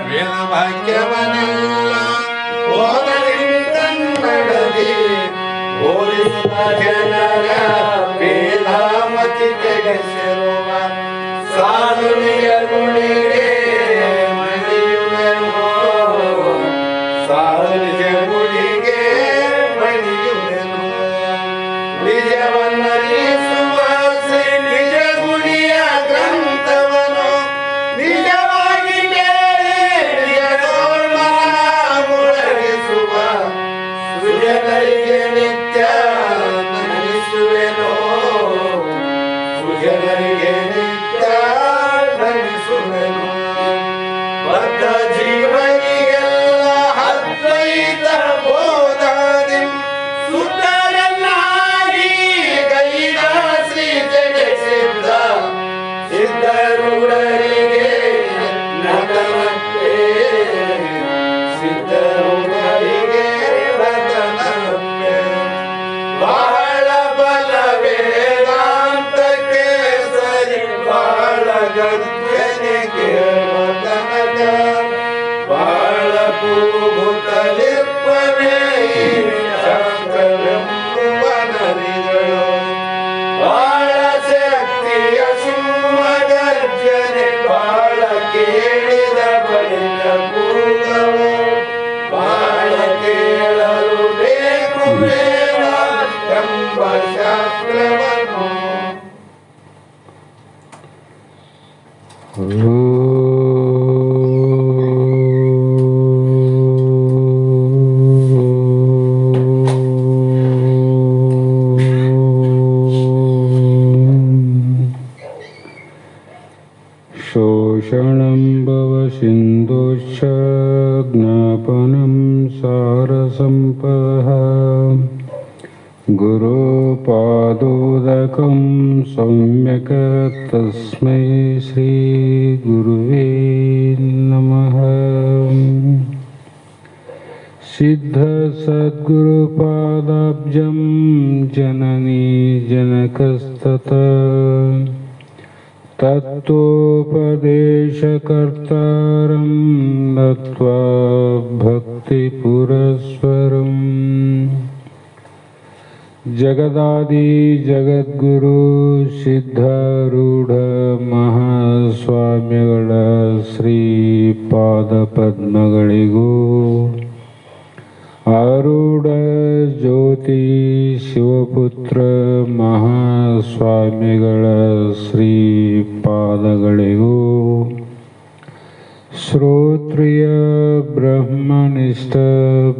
ವೇದವಾಕ್ಯವನೆಲ್ಲ ಓದಲಿ ಕನ್ನಡದಿ ಓದಿಸುತ್ತ ಜನರ ವೇದಾಮತಿ ತೆಗೆಸಿರುವ ಸಾಧುನಿಯ ಗುಣಿಗೆ ಮಣಿಯುವೆನು ಸಾಧುನಿಯ ಗುಣಿಗೆ ಮಣಿಯುವೆನು ನಿಜವನ್ನರಿಸುವ ನಿಜ ಗುಣಿಯ ಗ್ರಂಥವನು ನಿಜವಾಗಿ ಮುಳಗಿಸುವ ಸುಜನರಿಗೆ ನಿತ್ಯ ನಮಿಸುವೆನೋ ಸುಜನರಿಗೆ ನಿತ್ಯ ನಮಿಸುವೆನು ಬದ್ಧ ಜೀವನಿಗೆಲ್ಲ ಅದ್ವೈತ ಬೋಧದಿ ಸುಂದರನಾಗಿ ಗೈದ ಶ್ರೀ ಜಗಸಿದ್ಧ ಸಿದ್ಧರೂಢರಿಗೆ ನತನಕ್ಕೆ ಸಿದ್ಧರೂಢರಿಗೆ ನತನಕ್ಕೆ ಬಹಳ ಬಲ ವೇದಾಂತಕ್ಕೆ ಸರಿ ಬಹಳ ಗದ್ಯನಿಗೆ ಮತನಕ ಬಹಳ ಕೂಗುತ್ತಲಿಪ್ಪನೇ ಶಾಸ್ತ್ರವೆಂಬುವ ನದಿಗಳು ಬಹಳ ಶಕ್ತಿಯ ಸಿಂಹಗರ್ಜನೆ ಬಹಳ ಕೇಳಿದ ಬಳಿಕ ಕೂಗವು ಬಹಳ ಕೇಳಲು ಬೇಕು ವೇದ ಎಂಬ ಶಾಸ್ತ್ರವನ್ನು ಶೋಷಣಂ ಭವಸಿಂಧುಶ್ಚ ಜ್ಞಾಪನಂ ಸಾರಸಂಪದಃ ಗುರುಪಾದೋದಕಂ ಸೌಮ್ಯಕ ತಸ್ಮೈ ಶ್ರೀ ಗುರುವೇ ನಮಃ. ಸಿದ್ಧ ಸದ್ಗುರುಪಾದಾಬ್ಜಂ ಜನನೀ ಜನಕಸ್ತತ ತತ್ವೋಪದೇಶಕರ್ತಾರಂ ನತ್ವಾ ಭಕ್ತಿಪುರಸ್ವರಂ. ಜಗದಾದಿ ಜಗದ್ಗುರು ಸಿದ್ಧಾರೂಢ ಮಹಾಸ್ವಾಮಿಗಳ ಶ್ರೀಪಾದ ಪದ್ಮಗಳಿಗೂ ಆರೂಢ ಜ್ಯೋತಿ ಶಿವಪುತ್ರ ಮಹಾಸ್ವಾಮಿಗಳ ಶ್ರೀಪಾದಗಳಿಗೂ ಶ್ರೋತ್ರಿಯ ಬ್ರಹ್ಮನಿಷ್ಠ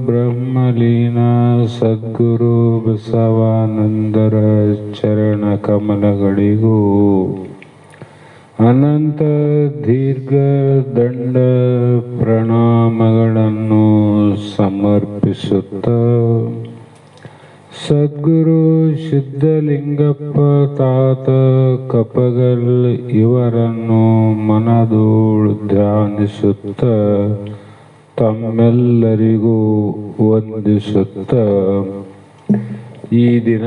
ಬ್ರಹ್ಮಲೀನ ಸದ್ಗುರು ಬಸವಾನಂದರ ಚರಣ ಕಮಲಗಳಿಗೂ ಅನಂತ ದೀರ್ಘ ದಂಡ ಪ್ರಣಾಮಗಳನ್ನು ಸಮರ್ಪಿಸುತ್ತ ಸದ್ಗುರು ಸಿದ್ಧಲಿಂಗಪ್ಪ ತಾತ ಕಪಗಲ್ ಇವರನ್ನು ಮನದೋಳು ಧ್ಯಾನಿಸುತ್ತ ತಮ್ಮೆಲ್ಲರಿಗೂ ವಂದಿಸುತ್ತ ಈ ದಿನ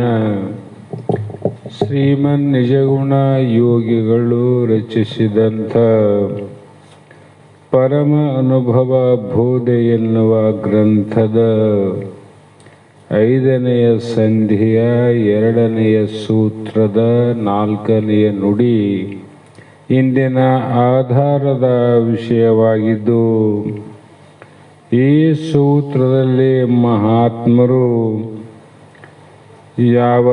ಶ್ರೀಮನ್ ನಿಜಗುಣ ಯೋಗಿಗಳು ರಚಿಸಿದಂಥ ಪರಮ ಅನುಭವ ಬೋಧೆ ಎನ್ನುವ ಗ್ರಂಥದ 5ನೆಯ ಸಂಧಿಯ 2ನೆಯ ಸೂತ್ರದ 4ನೆಯ ನುಡಿ ಇಂದಿನ ಆಧಾರದ ವಿಷಯವಾಗಿದ್ದು, ಈ ಸೂತ್ರದಲ್ಲಿ ಮಹಾತ್ಮರು ಯಾವ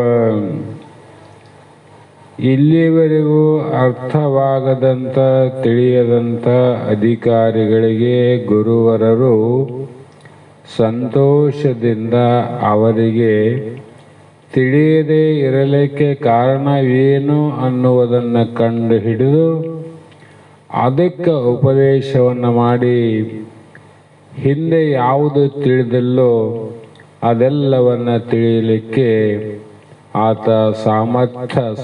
ಇಲ್ಲಿವರೆಗೂ ಅರ್ಥವಾಗದಂಥ ತಿಳಿಯದಂಥ ಅಧಿಕಾರಿಗಳಿಗೆ ಗುರುವರರು ಸಂತೋಷದಿಂದ ಅವರಿಗೆ ತಿಳಿಯದೇ ಇರಲಿಕ್ಕೆ ಕಾರಣವೇನು ಅನ್ನುವುದನ್ನು ಕಂಡುಹಿಡಿದು ಅದಕ್ಕೆ ಉಪದೇಶವನ್ನು ಮಾಡಿ ಹಿಂದೆ ಯಾವುದು ತಿಳಿದಲ್ಲೋ ಅದೆಲ್ಲವನ್ನು ತಿಳಿಯಲಿಕ್ಕೆ ಆತ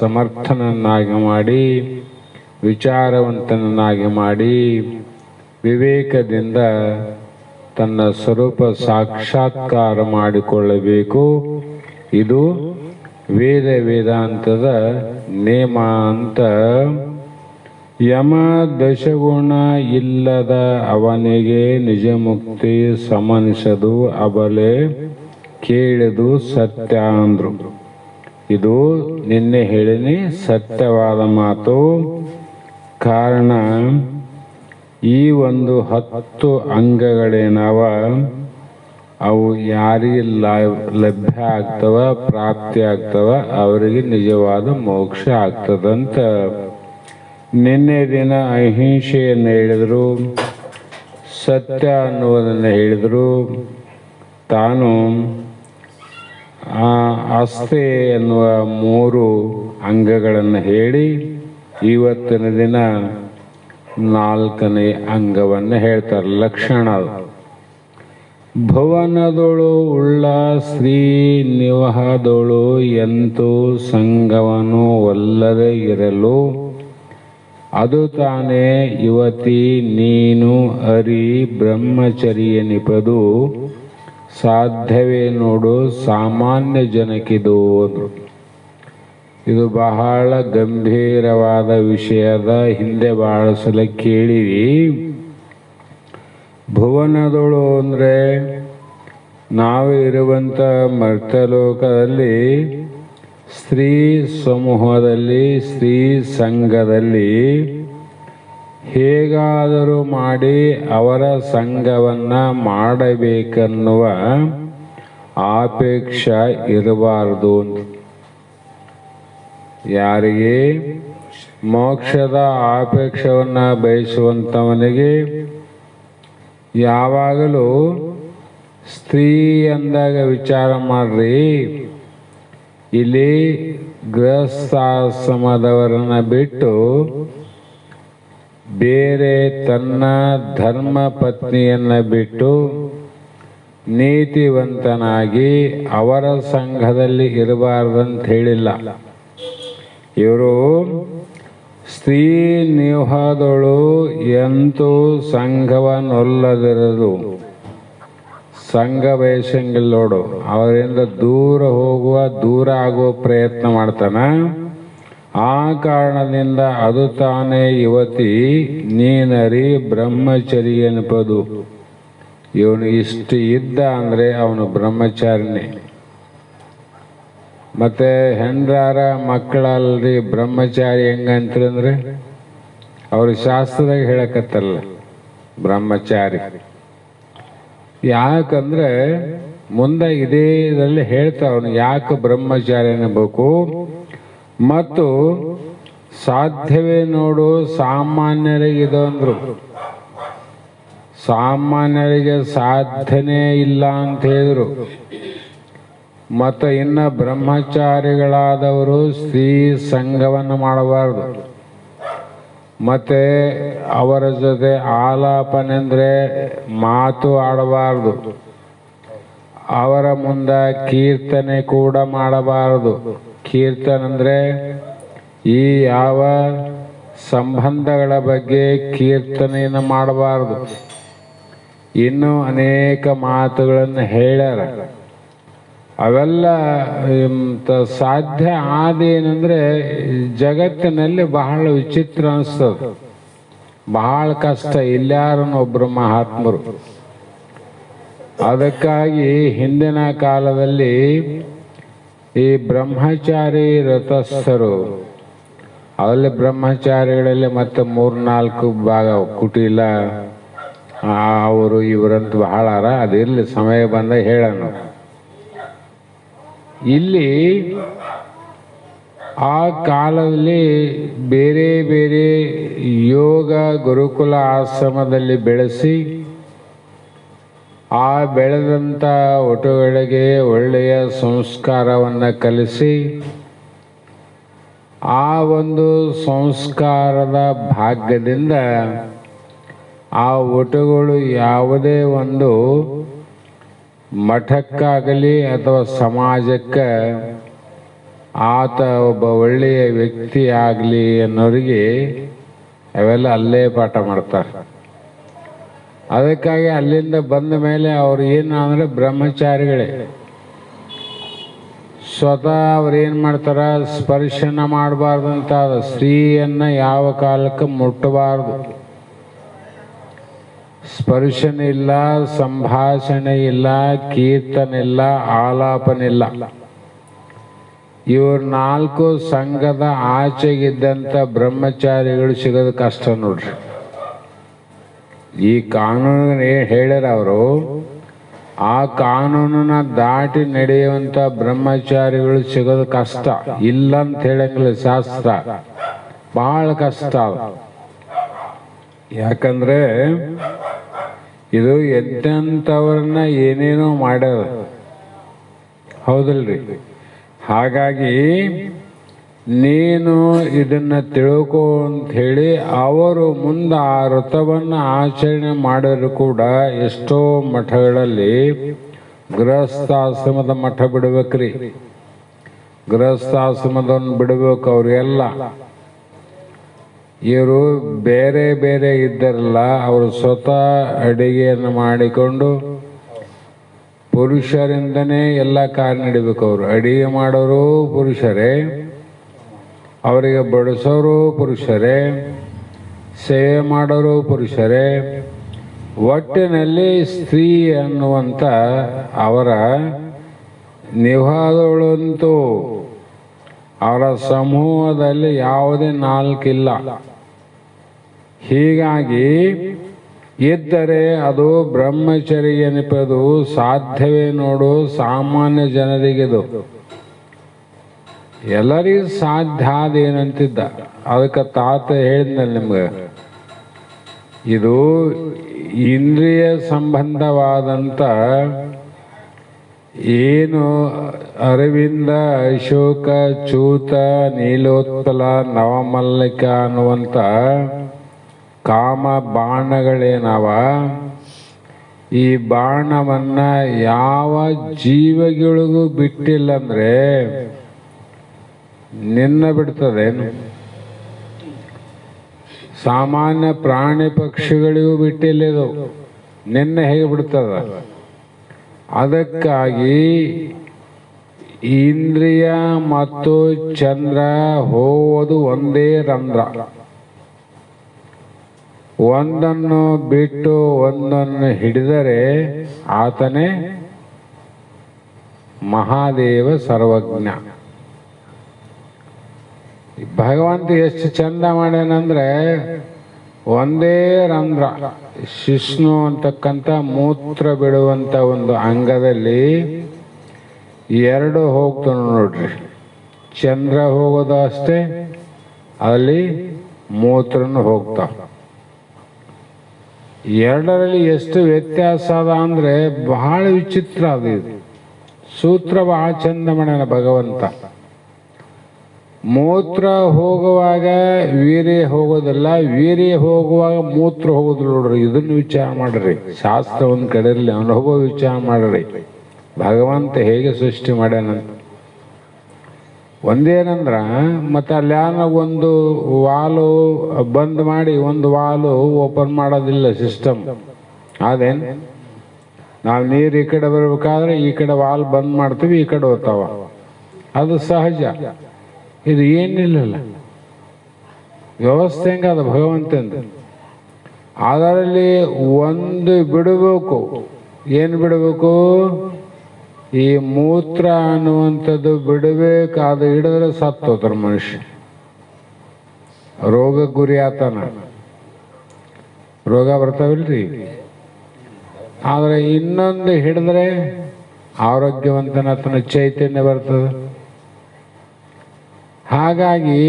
ಸಮರ್ಥನನ್ನಾಗಿ ಮಾಡಿ ವಿಚಾರವಂತನನ್ನಾಗಿ ಮಾಡಿ ವಿವೇಕದಿಂದ ತನ್ನ ಸ್ವರೂಪ ಸಾಕ್ಷಾತ್ಕಾರ ಮಾಡಿಕೊಳ್ಳಬೇಕು. ಇದು ವೇದಾಂತದ ನೇಮ ಅಂತ ಯಮ ದಶಗುಣ ಇಲ್ಲದ ಅವನಿಗೆ ನಿಜ ಮುಕ್ತಿ ಸಮನಿಸದು ಅಬಲೆ ಕೇಳಿದು ಸತ್ಯ ಅಂದ್ರು. ಇದು ನಿನ್ನೆ ಹೇಳಿನಿ, ಸತ್ಯವಾದ ಮಾತು. ಕಾರಣ ಈ ಒಂದು 10 ಅಂಗಗಳೇನವ ಅವು ಯಾರಿಗೆ ಲಭ್ಯ ಆಗ್ತವ, ಪ್ರಾಪ್ತಿ ಆಗ್ತವ, ಅವರಿಗೆ ನಿಜವಾದ ಮೋಕ್ಷ ಆಗ್ತದಂತ ನಿನ್ನೆ ದಿನ ಅಹಿಂಸೆಯನ್ನು ಹೇಳಿದರು, ಸತ್ಯ ಅನ್ನುವುದನ್ನು ಹೇಳಿದರು. ತಾನು ಆಸ್ತೆ ಎನ್ನುವ 3 ಅಂಗಗಳನ್ನು ಹೇಳಿ ಇವತ್ತಿನ ದಿನ 4ನೇ ಅಂಗವನ್ನು ಹೇಳ್ತಾರೆ, ಲಕ್ಷಣ. ಭುವನದೊಳು ಉಳ್ಳ ಶ್ರೀ ನಿವಹದೊಳು ಎಂತೂ ಸಂಗವನು ಒಲ್ಲದೆ ಇರಲು ಅದು ತಾನೇ ಯುವತಿ ನೀನು ಅರಿ ಬ್ರಹ್ಮಚರ್ಯನಿಪದು ಸಾಧ್ಯವೇ ನೋಡು ಸಾಮಾನ್ಯ ಜನಕ್ಕಿದು ಅಂದ್ರು. ಇದು ಬಹಳ ಗಂಭೀರವಾದ ವಿಷಯದ, ಹಿಂದೆ ಬಹಳ ಸಲ ಕೇಳಿವಿ. ಭುವನದೊಳು ಅಂದರೆ ನಾವು ಇರುವಂಥ ಮರ್ತಲೋಕದಲ್ಲಿ ಸ್ತ್ರೀ ಸಮೂಹದಲ್ಲಿ, ಸ್ತ್ರೀ ಸಂಘದಲ್ಲಿ ಹೇಗಾದರೂ ಮಾಡಿ ಅವರ ಸಂಘವನ್ನು ಮಾಡಬೇಕನ್ನುವ ಆಪೇಕ್ಷೆ ಇರಬಾರದು. ಯಾರಿಗೆ ಮೋಕ್ಷದ ಆಪೇಕ್ಷವನ್ನು ಬಯಸುವಂಥವನಿಗೆ ಯಾವಾಗಲೂ ಸ್ತ್ರೀ ಅಂದಾಗ ವಿಚಾರ ಮಾಡ್ರಿ, ಇಲ್ಲಿ ಗೃಹಸ್ಥಾಶ್ರಮದವರನ್ನ ಬಿಟ್ಟು ಬೇರೆ ತನ್ನ ಧರ್ಮ ಪತ್ನಿಯನ್ನ ಬಿಟ್ಟು ನೀತಿವಂತನಾಗಿ ಅವರ ಸಂಘದಲ್ಲಿ ಇರಬಾರ್ದಂತ ಹೇಳಿಲ್ಲ. ಇವರು ಸ್ತ್ರೀ ನಿವಹದೊಳು ಎಂತೂ ಸಂಘವನ್ನೊಲ್ಲದಿರದು, ಸಂಘ ಬಯಸಂಗಿಲ್ಲ ನೋಡು. ಅವರಿಂದ ದೂರ ಆಗುವ ಪ್ರಯತ್ನ ಮಾಡ್ತಾನ. ಆ ಕಾರಣದಿಂದ ಅದು ತಾನೇ ಯುವತಿ ನೀನರಿ ಬ್ರಹ್ಮಚರ್ಯ ಎನ್ಪದು. ಇವನು ಇಷ್ಟು ಇದ್ದ ಅಂದರೆ ಅವನು ಬ್ರಹ್ಮಚಾರಿನೇ. ಮತ್ತೆ ಹೆಂಡ್ರಾರ ಮಕ್ಕಳಲ್ರಿ ಬ್ರಹ್ಮಚಾರಿ ಹೆಂಗಂತಂದ್ರೆ ಅವ್ರ ಶಾಸ್ತ್ರದಾಗ ಹೇಳಕತ್ತಲ್ಲ ಬ್ರಹ್ಮಚಾರಿ. ಯಾಕಂದ್ರೆ ಮುಂದೆ ಇದೇ ಇದರಲ್ಲಿ ಹೇಳ್ತಾವನು ಯಾಕೆ ಬ್ರಹ್ಮಚಾರಿ ಅನ್ನಬೇಕು. ಮತ್ತು ಸಾಧ್ಯವೇ ನೋಡು ಸಾಮಾನ್ಯರಿಗೆ ಇದು ಅಂದ್ರು. ಸಾಮಾನ್ಯರಿಗೆ ಸಾಧನೆ ಇಲ್ಲ ಅಂತ ಹೇಳಿದ್ರು. ಮತ್ತು ಇನ್ನು ಬ್ರಹ್ಮಚಾರಿಗಳಾದವರು ಸ್ತ್ರೀ ಸಂಘವನ್ನು ಮಾಡಬಾರ್ದು. ಮತ್ತೆ ಅವರ ಜೊತೆ ಆಲಾಪನೆ ಅಂದರೆ ಮಾತು ಆಡಬಾರ್ದು. ಅವರ ಮುಂದೆ ಕೀರ್ತನೆ ಕೂಡ ಮಾಡಬಾರದು. ಕೀರ್ತನೆ ಅಂದರೆ ಈ ಯಾವ ಸಂಬಂಧಗಳ ಬಗ್ಗೆ ಕೀರ್ತನೆಯನ್ನು ಮಾಡಬಾರದು. ಇನ್ನೂ ಅನೇಕ ಮಾತುಗಳನ್ನು ಹೇಳ್ಯಾರ. ಅವೆಲ್ಲ ಸಾಧ್ಯ ಆದೇನೆಂದರೆ ಜಗತ್ತಿನಲ್ಲಿ ಬಹಳ ವಿಚಿತ್ರ ಅನಿಸ್ತದೆ, ಬಹಳ ಕಷ್ಟ. ಇಲ್ಯಾರನ್ನೊಬ್ಬರು ಮಹಾತ್ಮರು. ಅದಕ್ಕಾಗಿ ಹಿಂದಿನ ಕಾಲದಲ್ಲಿ ಈ ಬ್ರಹ್ಮಚಾರಿ ರಥಸ್ಥರು, ಅವಲ್ಲಿ ಬ್ರಹ್ಮಚಾರಿಗಳಲ್ಲಿ ಮತ್ತೆ 3-4 ಭಾಗ ಕುಟಿಲ ಅವರು ಇವರಂತ ಬಹಳ ಅದಿರಲಿ, ಸಮಯ ಬಂದ ಹೇಳೋಣ. ಇಲ್ಲಿ ಆ ಕಾಲದಲ್ಲಿ ಬೇರೆ ಬೇರೆ ಯೋಗ ಗುರುಕುಲ ಆಶ್ರಮದಲ್ಲಿ ಬೆಳೆಸಿ ಆ ಬೆಳೆದಂಥ ಒಟುಗಳಿಗೆ ಒಳ್ಳೆಯ ಸಂಸ್ಕಾರವನ್ನು ಕಲಿಸಿ ಆ ಒಂದು ಸಂಸ್ಕಾರದ ಭಾಗ್ಯದಿಂದ ಆ ಒಟುಗಳು ಯಾವುದೇ ಒಂದು ಮಠಕ್ಕಾಗಲಿ ಅಥವಾ ಸಮಾಜಕ್ಕೆ ಆತ ಒಬ್ಬ ಒಳ್ಳೆಯ ವ್ಯಕ್ತಿ ಆಗಲಿ ಅನ್ನೋರಿಗೆ ಅವೆಲ್ಲ ಅಲ್ಲೇ ಪಾಠ ಮಾಡ್ತಾರೆ. ಅದಕ್ಕಾಗಿ ಅಲ್ಲಿಂದ ಬಂದ ಮೇಲೆ ಅವ್ರು ಏನು ಅಂದರೆ ಬ್ರಹ್ಮಚಾರಿಗಳೇ. ಸ್ವತಃ ಅವ್ರೇನು ಮಾಡ್ತಾರ, ಸ್ಪರ್ಶನ ಮಾಡಬಾರ್ದಂತ ಸ್ತ್ರೀಯನ್ನ ಯಾವ ಕಾಲಕ್ಕೆ ಮುಟ್ಟಬಾರ್ದು. ಸ್ಪರ್ಶನ ಇಲ್ಲ, ಸಂಭಾಷಣೆ ಇಲ್ಲ, ಕೀರ್ತನೆ ಇಲ್ಲ, ಆಲಾಪನ ಇಲ್ಲ. ಇವ್ರ 4 ಸಂಘದ ಆಚೆಗಿದ್ದಂಥ ಬ್ರಹ್ಮಚಾರಿಗಳು ಸಿಗೋದು ಕಷ್ಟ ನೋಡ್ರಿ. ಈ ಕಾನೂನು ಹೇಳ್ಯಾರ ಅವರು, ಆ ಕಾನೂನನ್ನ ದಾಟಿ ನಡೆಯುವಂಥ ಬ್ರಹ್ಮಚಾರಿಗಳು ಸಿಗೋದು ಕಷ್ಟ. ಇಲ್ಲ ಅಂತ ಹೇಳಂಗಿಲ್ಲ ಶಾಸ್ತ್ರ, ಬಹಳ ಕಷ್ಟ. ಯಾಕಂದ್ರೆ ಇದು ಎಂತೆಂಥವ್ರನ್ನ ಏನೇನೋ ಮಾಡ್ಯಾರ, ಹೌದಲ್ರಿ? ಹಾಗಾಗಿ ನೀನು ಇದನ್ನ ತಿಳ್ಕೊ ಅಂತ ಹೇಳಿ ಅವರು ಮುಂದೆ ಆ ವ್ರತವನ್ನು ಆಚರಣೆ ಮಾಡಿದ್ರು ಕೂಡ ಎಷ್ಟೋ ಮಠಗಳಲ್ಲಿ ಗೃಹಸ್ಥಾಶ್ರಮದ ಮಠ ಬಿಡ್ಬೇಕ್ರಿ. ಗೃಹಸ್ಥಾಶ್ರಮದವನ್ನು ಬಿಡ್ಬೇಕು ಅವ್ರಿಗೆಲ್ಲ. ಇವರು ಬೇರೆ ಬೇರೆ ಇದ್ದಾರಲ್ಲ, ಅವರು ಸ್ವತಃ ಅಡಿಗೆಯನ್ನು ಮಾಡಿಕೊಂಡು ಪುರುಷರಿಂದನೇ ಎಲ್ಲ ಕಾರ್ಯ ನಡಿಬೇಕು. ಅವರು ಅಡಿಗೆ ಮಾಡೋರು ಪುರುಷರೇ, ಅವರಿಗೆ ಬಡಿಸೋರು ಪುರುಷರೇ, ಸೇವೆ ಮಾಡೋರು ಪುರುಷರೇ. ಒಟ್ಟಿನಲ್ಲಿ ಸ್ತ್ರೀ ಅನ್ನುವಂಥ ಅವರ ನಿವಾದಗಳಂತೂ ಅವರ ಸಮೂಹದಲ್ಲಿ ಯಾವುದೇ 4 ಇಲ್ಲ. ಹೀಗಾಗಿ ಇದ್ದರೆ ಅದು ಬ್ರಹ್ಮಚರ್ಯ ಎನಿಪದು ಸಾಧ್ಯವೇ ನೋಡು. ಸಾಮಾನ್ಯ ಜನರಿಗಿದು ಎಲ್ಲರಿಗೂ ಸಾಧ್ಯ ಅದೇನಂತಿದ್ದ. ಅದಕ್ಕೆ ತಾತ ಹೇಳಿದ್ನಲ್ಲ ನಿಮ್ಗೆ, ಇದು ಇಂದ್ರಿಯ ಸಂಬಂಧವಾದಂಥ ಏನು ಅರವಿಂದ, ಅಶೋಕ, ಚೂತ, ನೀಲೋತ್ಪಲ, ನವಮಲ್ಲಿಕ ಅನ್ನುವಂಥ ಕಾಮ ಬಾಣಗಳೇನವ, ಈ ಬಾಣವನ್ನ ಯಾವ ಜೀವಗಳಿಗೂ ಬಿಟ್ಟಿಲ್ಲ ಅಂದ್ರೆ ನಿನ್ನ ಬಿಡ್ತದೇನು? ಸಾಮಾನ್ಯ ಪ್ರಾಣಿ ಪಕ್ಷಿಗಳಿಗೂ ಬಿಟ್ಟಿಲ್ಲ ಇದು, ನಿನ್ನ ಹೇಗೆ ಬಿಡ್ತದ? ಅದಕ್ಕಾಗಿ ಇಂದ್ರಿಯ ಮತ್ತು ಚಂದ್ರ ಹೋವುದು ಒಂದೇ ರಂಧ್ರ. ಒಂದನ್ನು ಬಿಟ್ಟು ಒಂದನ್ನು ಹಿಡಿದರೆ ಆತನೇ ಮಹಾದೇವ ಸರ್ವಜ್ಞ. ಭಗವಂತ ಎಷ್ಟು ಚಂದ ಮಾಡ್ಯಾನಂದ್ರೆ ಒಂದೇ ರಂಧ್ರ, ಶಿಷ್ಣು ಅಂತಕ್ಕಂಥ ಮೂತ್ರ ಬಿಡುವಂತ ಒಂದು ಅಂಗದಲ್ಲಿ 2 ಹೋಗ್ತಾನ ನೋಡ್ರಿ. ಚಂದ್ರ ಹೋಗೋದು ಅಷ್ಟೇ, ಅಲ್ಲಿ ಮೂತ್ರನು ಹೋಗ್ತಾವ. 2ರಲ್ಲಿ ಎಷ್ಟು ವ್ಯತ್ಯಾಸ ಅದ ಅಂದ್ರೆ ಬಹಳ ವಿಚಿತ್ರ ಅದು. ಇದು ಸೂತ್ರ ಬಹಳ ಚಂದ ಮಾಡ್ಯಾನ ಭಗವಂತ. ಮೂತ್ರ ಹೋಗುವಾಗ ವೀರ್ಯ ಹೋಗೋದಿಲ್ಲ, ವೀರ್ಯ ಹೋಗುವಾಗ ಮೂತ್ರ ಹೋಗೋದಿಲ್ಲ ನೋಡ್ರಿ. ಇದನ್ನು ವಿಚಾರ ಮಾಡ್ರಿ. ಶಾಸ್ತ್ರ ಒಂದ್ ಕಡೆ ಇರಲಿ, ಅನುಭವ ವಿಚಾರ ಮಾಡ್ರಿ. ಭಗವಂತ ಹೇಗೆ ಸೃಷ್ಟಿ ಮಾಡ್ಯಾನಂತ ಒಂದೇನಂದ್ರ, ಮತ್ತೆ ಅಲ್ಯಾನ ಒಂದು ವಾಲು ಬಂದ್ ಮಾಡಿ ಒಂದು ವಾಲು ಓಪನ್ ಮಾಡೋದಿಲ್ಲ ಸಿಸ್ಟಮ್. ಅದೇನ್ ನಾವು ನೀರು ಈ ಕಡೆ ಬರ್ಬೇಕಾದ್ರೆ ಈ ಕಡೆ ವಾಲ್ ಬಂದ್ ಮಾಡ್ತೀವಿ, ಈ ಕಡೆ ಹೋಗ್ತಾವ, ಅದು ಸಹಜ. ಇದು ಏನಿಲ್ಲಲ್ಲ, ವ್ಯವಸ್ಥೆ ಹೆಂಗದ ಭಗವಂತಂದು. ಅದರಲ್ಲಿ ಒಂದು ಬಿಡಬೇಕು. ಏನು ಬಿಡಬೇಕು? ಈ ಮೂತ್ರ ಅನ್ನುವಂಥದ್ದು ಬಿಡಬೇಕು. ಅದು ಹಿಡಿದ್ರೆ ಸತ್ತೋದ್ರ ಮನುಷ್ಯ, ರೋಗ ಗುರಿ ಆತನ. ರೋಗ ಬರ್ತಾವಿಲ್ರಿ. ಆದ್ರೆ ಇನ್ನೊಂದು ಹಿಡಿದ್ರೆ ಆರೋಗ್ಯವಂತನ ಆತನ, ಚೈತನ್ಯ ಬರ್ತದೆ. ಹಾಗಾಗಿ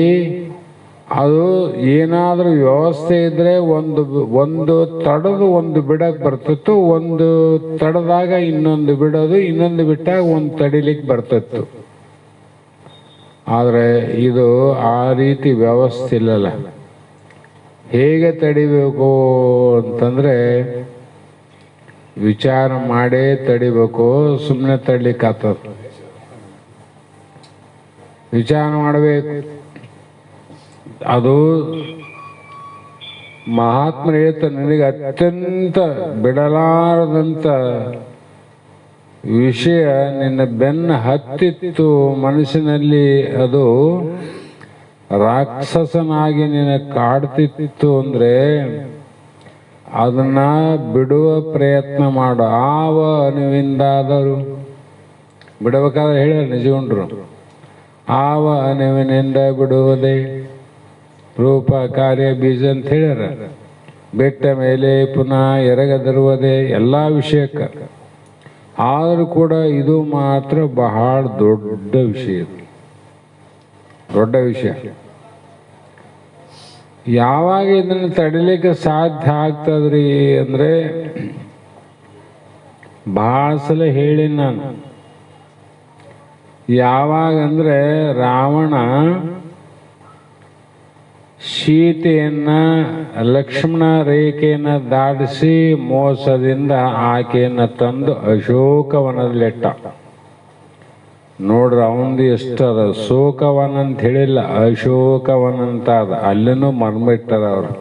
ಅದು ಏನಾದ್ರೂ ವ್ಯವಸ್ಥೆ ಇದ್ರೆ ಒಂದು ತಡೆದು ಒಂದು ಬಿಡಕ್ ಬರ್ತಿತ್ತು, ಒಂದು ತಡೆದಾಗ ಇನ್ನೊಂದು ಬಿಡೋದು, ಇನ್ನೊಂದು ಬಿಟ್ಟಾಗ ಒಂದು ತಡಿಲಿಕ್ಕೆ ಬರ್ತಿತ್ತು. ಆದ್ರೆ ಇದು ಆ ರೀತಿ ವ್ಯವಸ್ಥೆ ಇಲ್ಲಲ್ಲ. ಹೇಗೆ ತಡಿಬೇಕು ಅಂತಂದ್ರೆ ವಿಚಾರ ಮಾಡೇ ತಡಿಬೇಕು. ಸುಮ್ಮನೆ ತಡ್ಲಿಕ್ಕಾಗ್ತದ? ವಿಚಾರ ಮಾಡಬೇಕು. ಅದು ಮಹಾತ್ಮರು ಹೇಳ್ತಾರೆ, ನನಗೆ ಅತ್ಯಂತ ಬಿಡಲಾರದಂತ ವಿಷಯ ನಿನ್ನ ಬೆನ್ನ ಹತ್ತಿತ್ತು ಮನಸ್ಸಿನಲ್ಲಿ, ಅದು ರಾಕ್ಷಸನಾಗಿ ನಿನ್ನ ಕಾಡ್ತಿತ್ತು ಅಂದ್ರೆ ಅದನ್ನ ಬಿಡುವ ಪ್ರಯತ್ನ ಮಾಡು. ಆವ ಅನುವಿಂದಾದರು ಬಿಡಬೇಕಾದ್ರೆ ಹೇಳ್ಯಾರ ನಿಜಗೊಂಡ್ರು. ಆವ ಅನುವಿನಿಂದ ಬಿಡುವುದೇ ರೂಪ ಕಾರ್ಯ ಬೀಜ ಅಂತ ಹೇಳ್ಯಾರ. ಬೆಟ್ಟ ಮೇಲೆ ಪುನಃ ಎರಗದಿರುವುದೇ ಎಲ್ಲ ವಿಷಯಕ್ಕೆ. ಆದರೂ ಕೂಡ ಇದು ಮಾತ್ರ ಬಹಳ ದೊಡ್ಡ ವಿಷಯ, ದೊಡ್ಡ ವಿಷಯ. ಯಾವಾಗ ಇದನ್ನು ತಡಿಲಿಕ್ಕೆ ಸಾಧ್ಯ ಆಗ್ತದ್ರಿ ಅಂದ್ರೆ, ಬಹಳ ಸಲ ಹೇಳಿ ನಾನು, ಯಾವಾಗಂದ್ರೆ ರಾವಣ ಸೀತೆಯನ್ನ ಲಕ್ಷ್ಮಣ ರೇಖೆಯನ್ನ ದಾಟಿಸಿ ಮೋಸದಿಂದ ಆಕೆಯನ್ನ ತಂದು ಅಶೋಕವನದಲ್ಲಿಟ್ಟ. ನೋಡ್ರಿ ಅವಂದು ಎಷ್ಟದ, ಶೋಕವನ ಅಂತ ಹೇಳಿಲ್ಲ, ಅಶೋಕವನ ಅಂತ ಅದ. ಅಲ್ಲಿನೂ ಮರ್ಮಿಟ್ಟಾರ ಅವರು.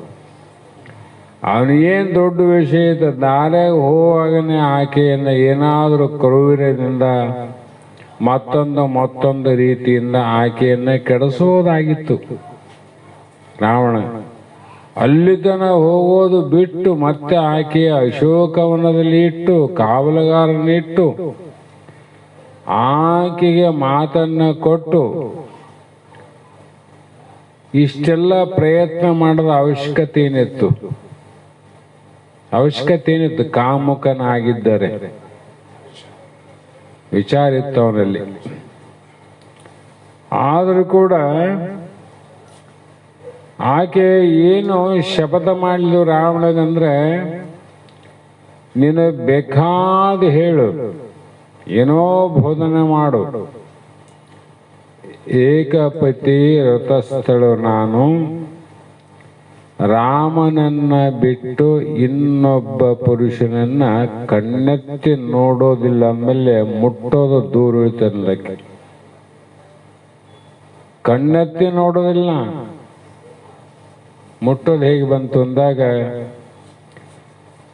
ಅವನಿಗೇನು ದೊಡ್ಡ ವಿಷಯ ಇತ್ತು, ದಾರ್ಯಾಗ ಹೋಗುವಾಗನೇ ಆಕೆಯನ್ನ ಏನಾದರೂ ಕರುವಿರದಿಂದ ಮತ್ತೊಂದು ರೀತಿಯಿಂದ ಆಕೆಯನ್ನ ಕೆಡಿಸೋದಾಗಿತ್ತು ರಾವಣ. ಅಲ್ಲಿ ತನ ಹೋಗೋದು ಬಿಟ್ಟು ಮತ್ತೆ ಆಕೆಯ ಅಶೋಕವನದಲ್ಲಿ ಇಟ್ಟು ಕಾವಲುಗಾರನಿಟ್ಟು ಆಕೆಗೆ ಮಾತನ್ನ ಕೊಟ್ಟು ಇಷ್ಟೆಲ್ಲ ಪ್ರಯತ್ನ ಮಾಡದ ಅವಶ್ಯಕತೆ ಏನಿತ್ತು? ಕಾಮುಕನಾಗಿದ್ದರೆ ವಿಚಾರ ಇತ್ತು ಅವನಲ್ಲಿ. ಆದರೂ ಕೂಡ ಆಕೆ ಏನು ಶಪಥ ಮಾಡಲು ರಾವಣಗಂದ್ರೆ, ನೀನು ಬೇಕಾದ ಹೇಳು, ಏನೋ ಬೋಧನೆ ಮಾಡು, ಏಕಪತಿ ರಥಸ್ಥಳು ನಾನು, ರಾಮನನ್ನ ಬಿಟ್ಟು ಇನ್ನೊಬ್ಬ ಪುರುಷನನ್ನ ಕಣ್ಣೆತ್ತಿ ನೋಡೋದಿಲ್ಲ, ಆಮೇಲೆ ಮುಟ್ಟೋದು ದೂರ ಉಳಿತಲ್ಲಕ್ಕೆ. ಕಣ್ಣೆತ್ತಿ ನೋಡೋದಿಲ್ಲ, ಮುಟ್ಟೋದು ಹೇಗೆ ಬಂತು ಅಂದಾಗ,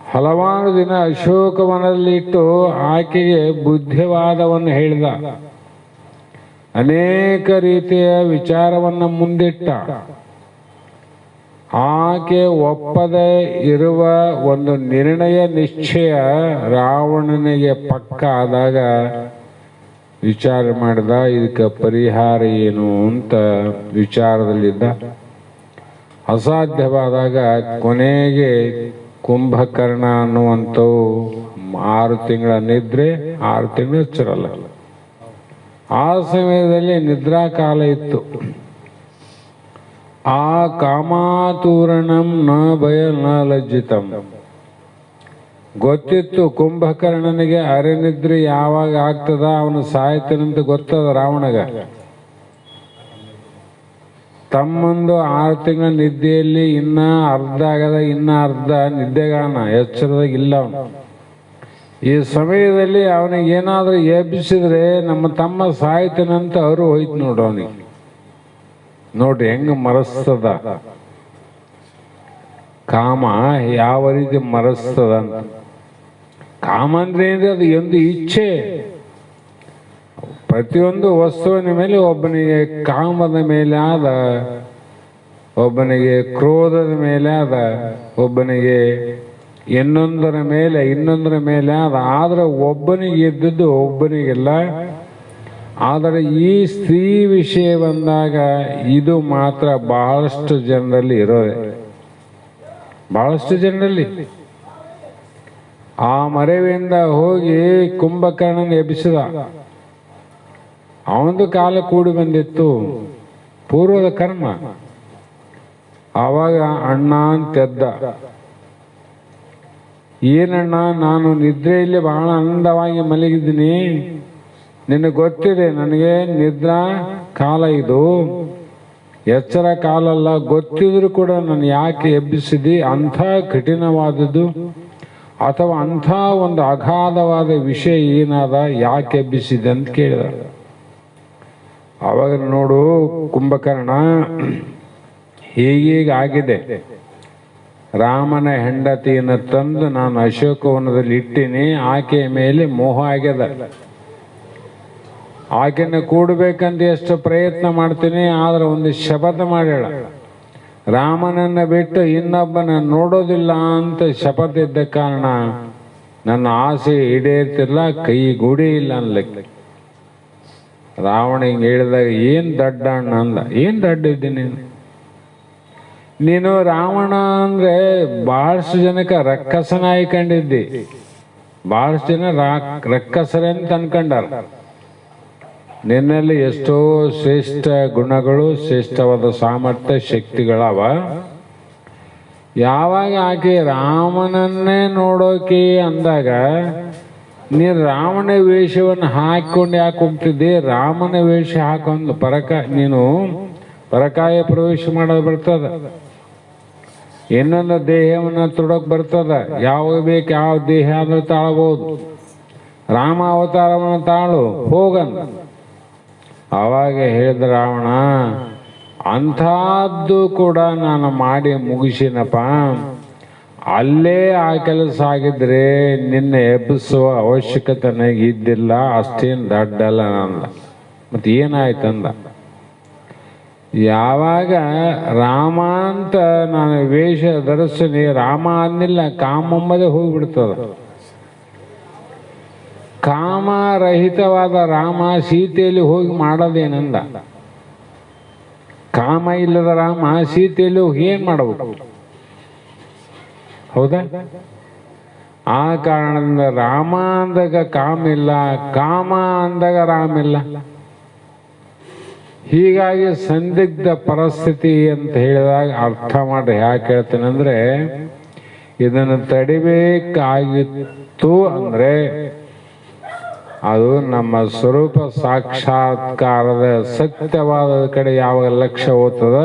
ಹಲವಾರು ದಿನ ಅಶೋಕವನದಲ್ಲಿ ಇಟ್ಟು ಆಕೆಗೆ ಬುದ್ಧಿವಾದವನ್ನು ಹೇಳಿದ, ಅನೇಕ ರೀತಿಯ ವಿಚಾರವನ್ನ ಮುಂದಿಟ್ಟ. ಆಕೆ ಒಪ್ಪದೆ ಇರುವ ಒಂದು ನಿರ್ಣಯ ನಿಶ್ಚಯ ರಾವಣನಿಗೆ ಪಕ್ಕ ಆದಾಗ ವಿಚಾರ ಮಾಡಿದ, ಇದಕ್ಕೆ ಪರಿಹಾರ ಏನು ಅಂತ ವಿಚಾರದಲ್ಲಿದ್ದ. ಅಸಾಧ್ಯವಾದಾಗ ಕೊನೆಗೆ ಕುಂಭಕರ್ಣ ಅನ್ನುವಂಥವು 6 ತಿಂಗಳ ನಿದ್ರೆ, 6 ತಿಂಗಳು ಎಚ್ಚರಲ್ಲ. ಆ ಸಮಯದಲ್ಲಿ ನಿದ್ರಾ ಕಾಲ ಇತ್ತು. ಆ ಕಾಮಾತೂರಣಂ ನ ಭಯ ನ ಲಜ್ಜಿತಂ. ಗೊತ್ತಿತ್ತು ಕುಂಭಕರ್ಣನಿಗೆ ಅರೆನಿದ್ರೆ ಯಾವಾಗ ಆಗ್ತದ, ಅವನು ಸಾಯ್ತಾನಂತ ಗೊತ್ತದ ರಾವಣಗ. ತಮ್ಮೊಂದು 6 ತಿಂಗಳ ನಿದ್ದೆಯಲ್ಲಿ ಇನ್ನ ಅರ್ಧ ಆಗದ, ಇನ್ನ ಅರ್ಧ ನಿದ್ದೆಗಾನ, ಎಚ್ಚರದಾಗ ಇಲ್ಲ ಅವನು. ಈ ಸಮಯದಲ್ಲಿ ಅವನಿಗೆ ಏನಾದ್ರೂ ಎಬ್ಬಿಸಿದ್ರೆ ನಮ್ಮ ತಮ್ಮ ಸಾಯ್ತಾನಂತ ಅವರು ಹೋಯ್ತು ನೋಡ್ರಿ ಅವನಿಗೆ. ನೋಡ್ರಿ ಹೆಂಗ ಮರಸ್ತದ ಕಾಮ, ಯಾವ ರೀತಿ ಮರಸ್ತದ ಅಂತ. ಕಾಮ ಅಂದ್ರೆ ಏನ್ರಿ, ಅದು ಒಂದು ಇಚ್ಛೆ. ಪ್ರತಿಯೊಂದು ವಸ್ತುವಿನ ಮೇಲೆ ಒಬ್ಬನಿಗೆ ಕಾಮದ ಮೇಲೆ ಆದ, ಒಬ್ಬನಿಗೆ ಕ್ರೋಧದ ಮೇಲೆ ಆದ, ಒಬ್ಬನಿಗೆ ಇನ್ನೊಂದರ ಮೇಲೆ ಆದ. ಆದ್ರೆ ಒಬ್ಬನಿಗೆ ಇದ್ದದ್ದು ಒಬ್ಬನಿಗೆಲ್ಲ. ಆದರೆ ಈ ಸ್ತ್ರೀ ವಿಷಯ ಬಂದಾಗ ಇದು ಮಾತ್ರ ಬಹಳಷ್ಟು ಜನರಲ್ಲಿ ಇರೋದೆ, ಬಹಳಷ್ಟು ಜನರಲ್ಲಿ. ಆ ಮರೆವಿಂದ ಹೋಗಿ ಕುಂಭಕರ್ಣನ ಎಬ್ಬಿಸಿದ. ಅವನದು ಕಾಲ ಕೂಡಿ ಬಂದಿತ್ತು, ಪೂರ್ವದ ಕರ್ಮ. ಆವಾಗ ಅಣ್ಣ ಅಂತೆದ್ದ. ಏನಣ್ಣ, ನಾನು ನಿದ್ರೆಯಲ್ಲಿ ಬಹಳ ಆನಂದವಾಗಿ ಮಲಗಿದ್ದೀನಿ, ನಿನಗೆ ಗೊತ್ತಿದೆ ನನಗೆ ನಿದ್ರಾ ಕಾಲ ಇದು, ಎಚ್ಚರ ಕಾಲ ಅಲ್ಲ. ಗೊತ್ತಿದ್ರು ಕೂಡ ನಾನು ಯಾಕೆ ಎಬ್ಬಿಸಿದಿ? ಅಂಥ ಕಠಿಣವಾದದ್ದು ಅಥವಾ ಅಂಥ ಒಂದು ಅಗಾಧವಾದ ವಿಷಯ ಏನಾದ, ಯಾಕೆ ಎಬ್ಬಿಸಿದೆ ಅಂತ ಕೇಳಿದ. ಆವಾಗ ನೋಡು ಕುಂಭಕರ್ಣ, ಹೀಗೀಗ ಆಗಿದೆ, ರಾಮನ ಹೆಂಡತಿಯನ್ನು ತಂದು ನಾನು ಅಶೋಕವನದಲ್ಲಿ ಇಟ್ಟಿನಿ, ಆಕೆಯ ಮೇಲೆ ಮೋಹ ಆಗ್ಯದ. ಆಕೆನ ಕೂಡಬೇಕಂತ ಎಷ್ಟು ಪ್ರಯತ್ನ ಮಾಡ್ತೀನಿ, ಆದ್ರೆ ಒಂದು ಶಪಥ ಮಾಡ್ಯಾಳ, ರಾಮನನ್ನ ಬಿಟ್ಟು ಇನ್ನೊಬ್ಬನ ನೋಡೋದಿಲ್ಲ ಅಂತ ಶಪಥ ಇದ್ದ ಕಾರಣ ನನ್ನ ಆಸೆ ಈಡೇರ್ತಿಲ್ಲ, ಕೈಗೂಡಿ ಇಲ್ಲ ಅನ್ಲಿಕ್ಕೆ. ರಾವಣ ಹಿಂಗೆ ಹೇಳಿದಾಗ ಏನ್ ದಡ್ಡ ಅಣ್ಣ ಅಂದ. ಏನ್ ದಡ್ಡ ಇದ್ದೀನಿ ನೀನು? ರಾವಣ ಅಂದ್ರೆ ಬಹಳಷ್ಟು ಜನಕ್ಕೆ ರಕ್ಕಸನಾಗಿ ಕಂಡಿದ್ದಿ, ಬಹಳಷ್ಟು ಜನ ರಕ್ಕಸರಂತ ಅನ್ಕೊಂಡಾರ. ನಿನ್ನಲ್ಲಿ ಎಷ್ಟೋ ಶ್ರೇಷ್ಠ ಗುಣಗಳು, ಶ್ರೇಷ್ಠವಾದ ಸಾಮರ್ಥ್ಯ, ಶಕ್ತಿಗಳವ. ಯಾವಾಗ ಆಕೆ ರಾಮನನ್ನೇ ನೋಡೋಕೆ ಅಂದಾಗ ನೀನು ರಾವಣ ವೇಷವನ್ನು ಹಾಕೊಂಡು ಯಾಕೆ ಹೋಗ್ತಿದ್ದೆ? ರಾಮನ ವೇಷ ಹಾಕೊಂಡು ನೀನು ಪರಕಾಯ ಪ್ರವೇಶ ಮಾಡೋದು ಬರ್ತದ, ಇನ್ನೊಂದು ದೇಹವನ್ನು ತೊಡಕ್ ಬರ್ತದ. ಯಾವಾಗ ಬೇಕು ಯಾವ ದೇಹ ಅಂದ್ರೆ ತಾಳಬಹುದು. ರಾಮ ಅವತಾರವನ್ನು ತಾಳು ಹೋಗಂದ. ಆವಾಗ ಹೇಳಿದ ರಾವಣ, ಅಂಥದ್ದು ಕೂಡ ನಾನು ಮಾಡಿ ಮುಗಿಸಿನಪ್ಪ, ಅಲ್ಲೇ ಆ ಕೆಲಸ ಆಗಿದ್ರೆ ನಿನ್ನ ಎಬ್ಬಿಸುವ ಅವಶ್ಯಕತೆ ನನಗೆ ಇದ್ದಿಲ್ಲ, ಅಷ್ಟೇನು ದಡ್ಡಲ್ಲ ನಂದ. ಮತ್ತೆ ಏನಾಯ್ತಂದ, ಯಾವಾಗ ರಾಮ ಅಂತ ನಾನು ವೇಷ ಧರಿಸ್ತೀನಿ, ರಾಮ ಅನ್ನಿಲ್ಲ, ಕಾಮಂಬದೇ ಹೋಗ್ಬಿಡ್ತದ. ಕಾಮರಹಿತವಾದ ರಾಮ ಸೀತೆಯಲ್ಲಿ ಹೋಗಿ ಮಾಡೋದೇನಂದ. ಕಾಮ ಇಲ್ಲದ ರಾಮ ಸೀತೆಯಲ್ಲಿ ಹೋಗಿ ಏನ್ ಮಾಡಬೇಕು? ಹೌದಾ? ಆ ಕಾರಣದಿಂದ ರಾಮ ಅಂದಾಗ ಕಾಮ ಇಲ್ಲ, ಕಾಮ ಅಂದಾಗ ರಾಮ ಇಲ್ಲ. ಹೀಗಾಗಿ ಸಂದಿಗ್ಧ ಪರಿಸ್ಥಿತಿ ಅಂತ ಹೇಳಿದಾಗ ಅರ್ಥ ಮಾಡಿ ಯಾಕೆ ಹೇಳ್ತೇನೆಂದ್ರೆ, ಇದನ್ನು ತಡಿಬೇಕಾಗಿತ್ತು ಅಂದ್ರೆ ಅದು ನಮ್ಮ ಸ್ವರೂಪ ಸಾಕ್ಷಾತ್ಕಾರದ ಸತ್ಯವಾದ ಕಡೆ ಯಾವಾಗ ಲಕ್ಷ್ಯ ಹೋಗ್ತದ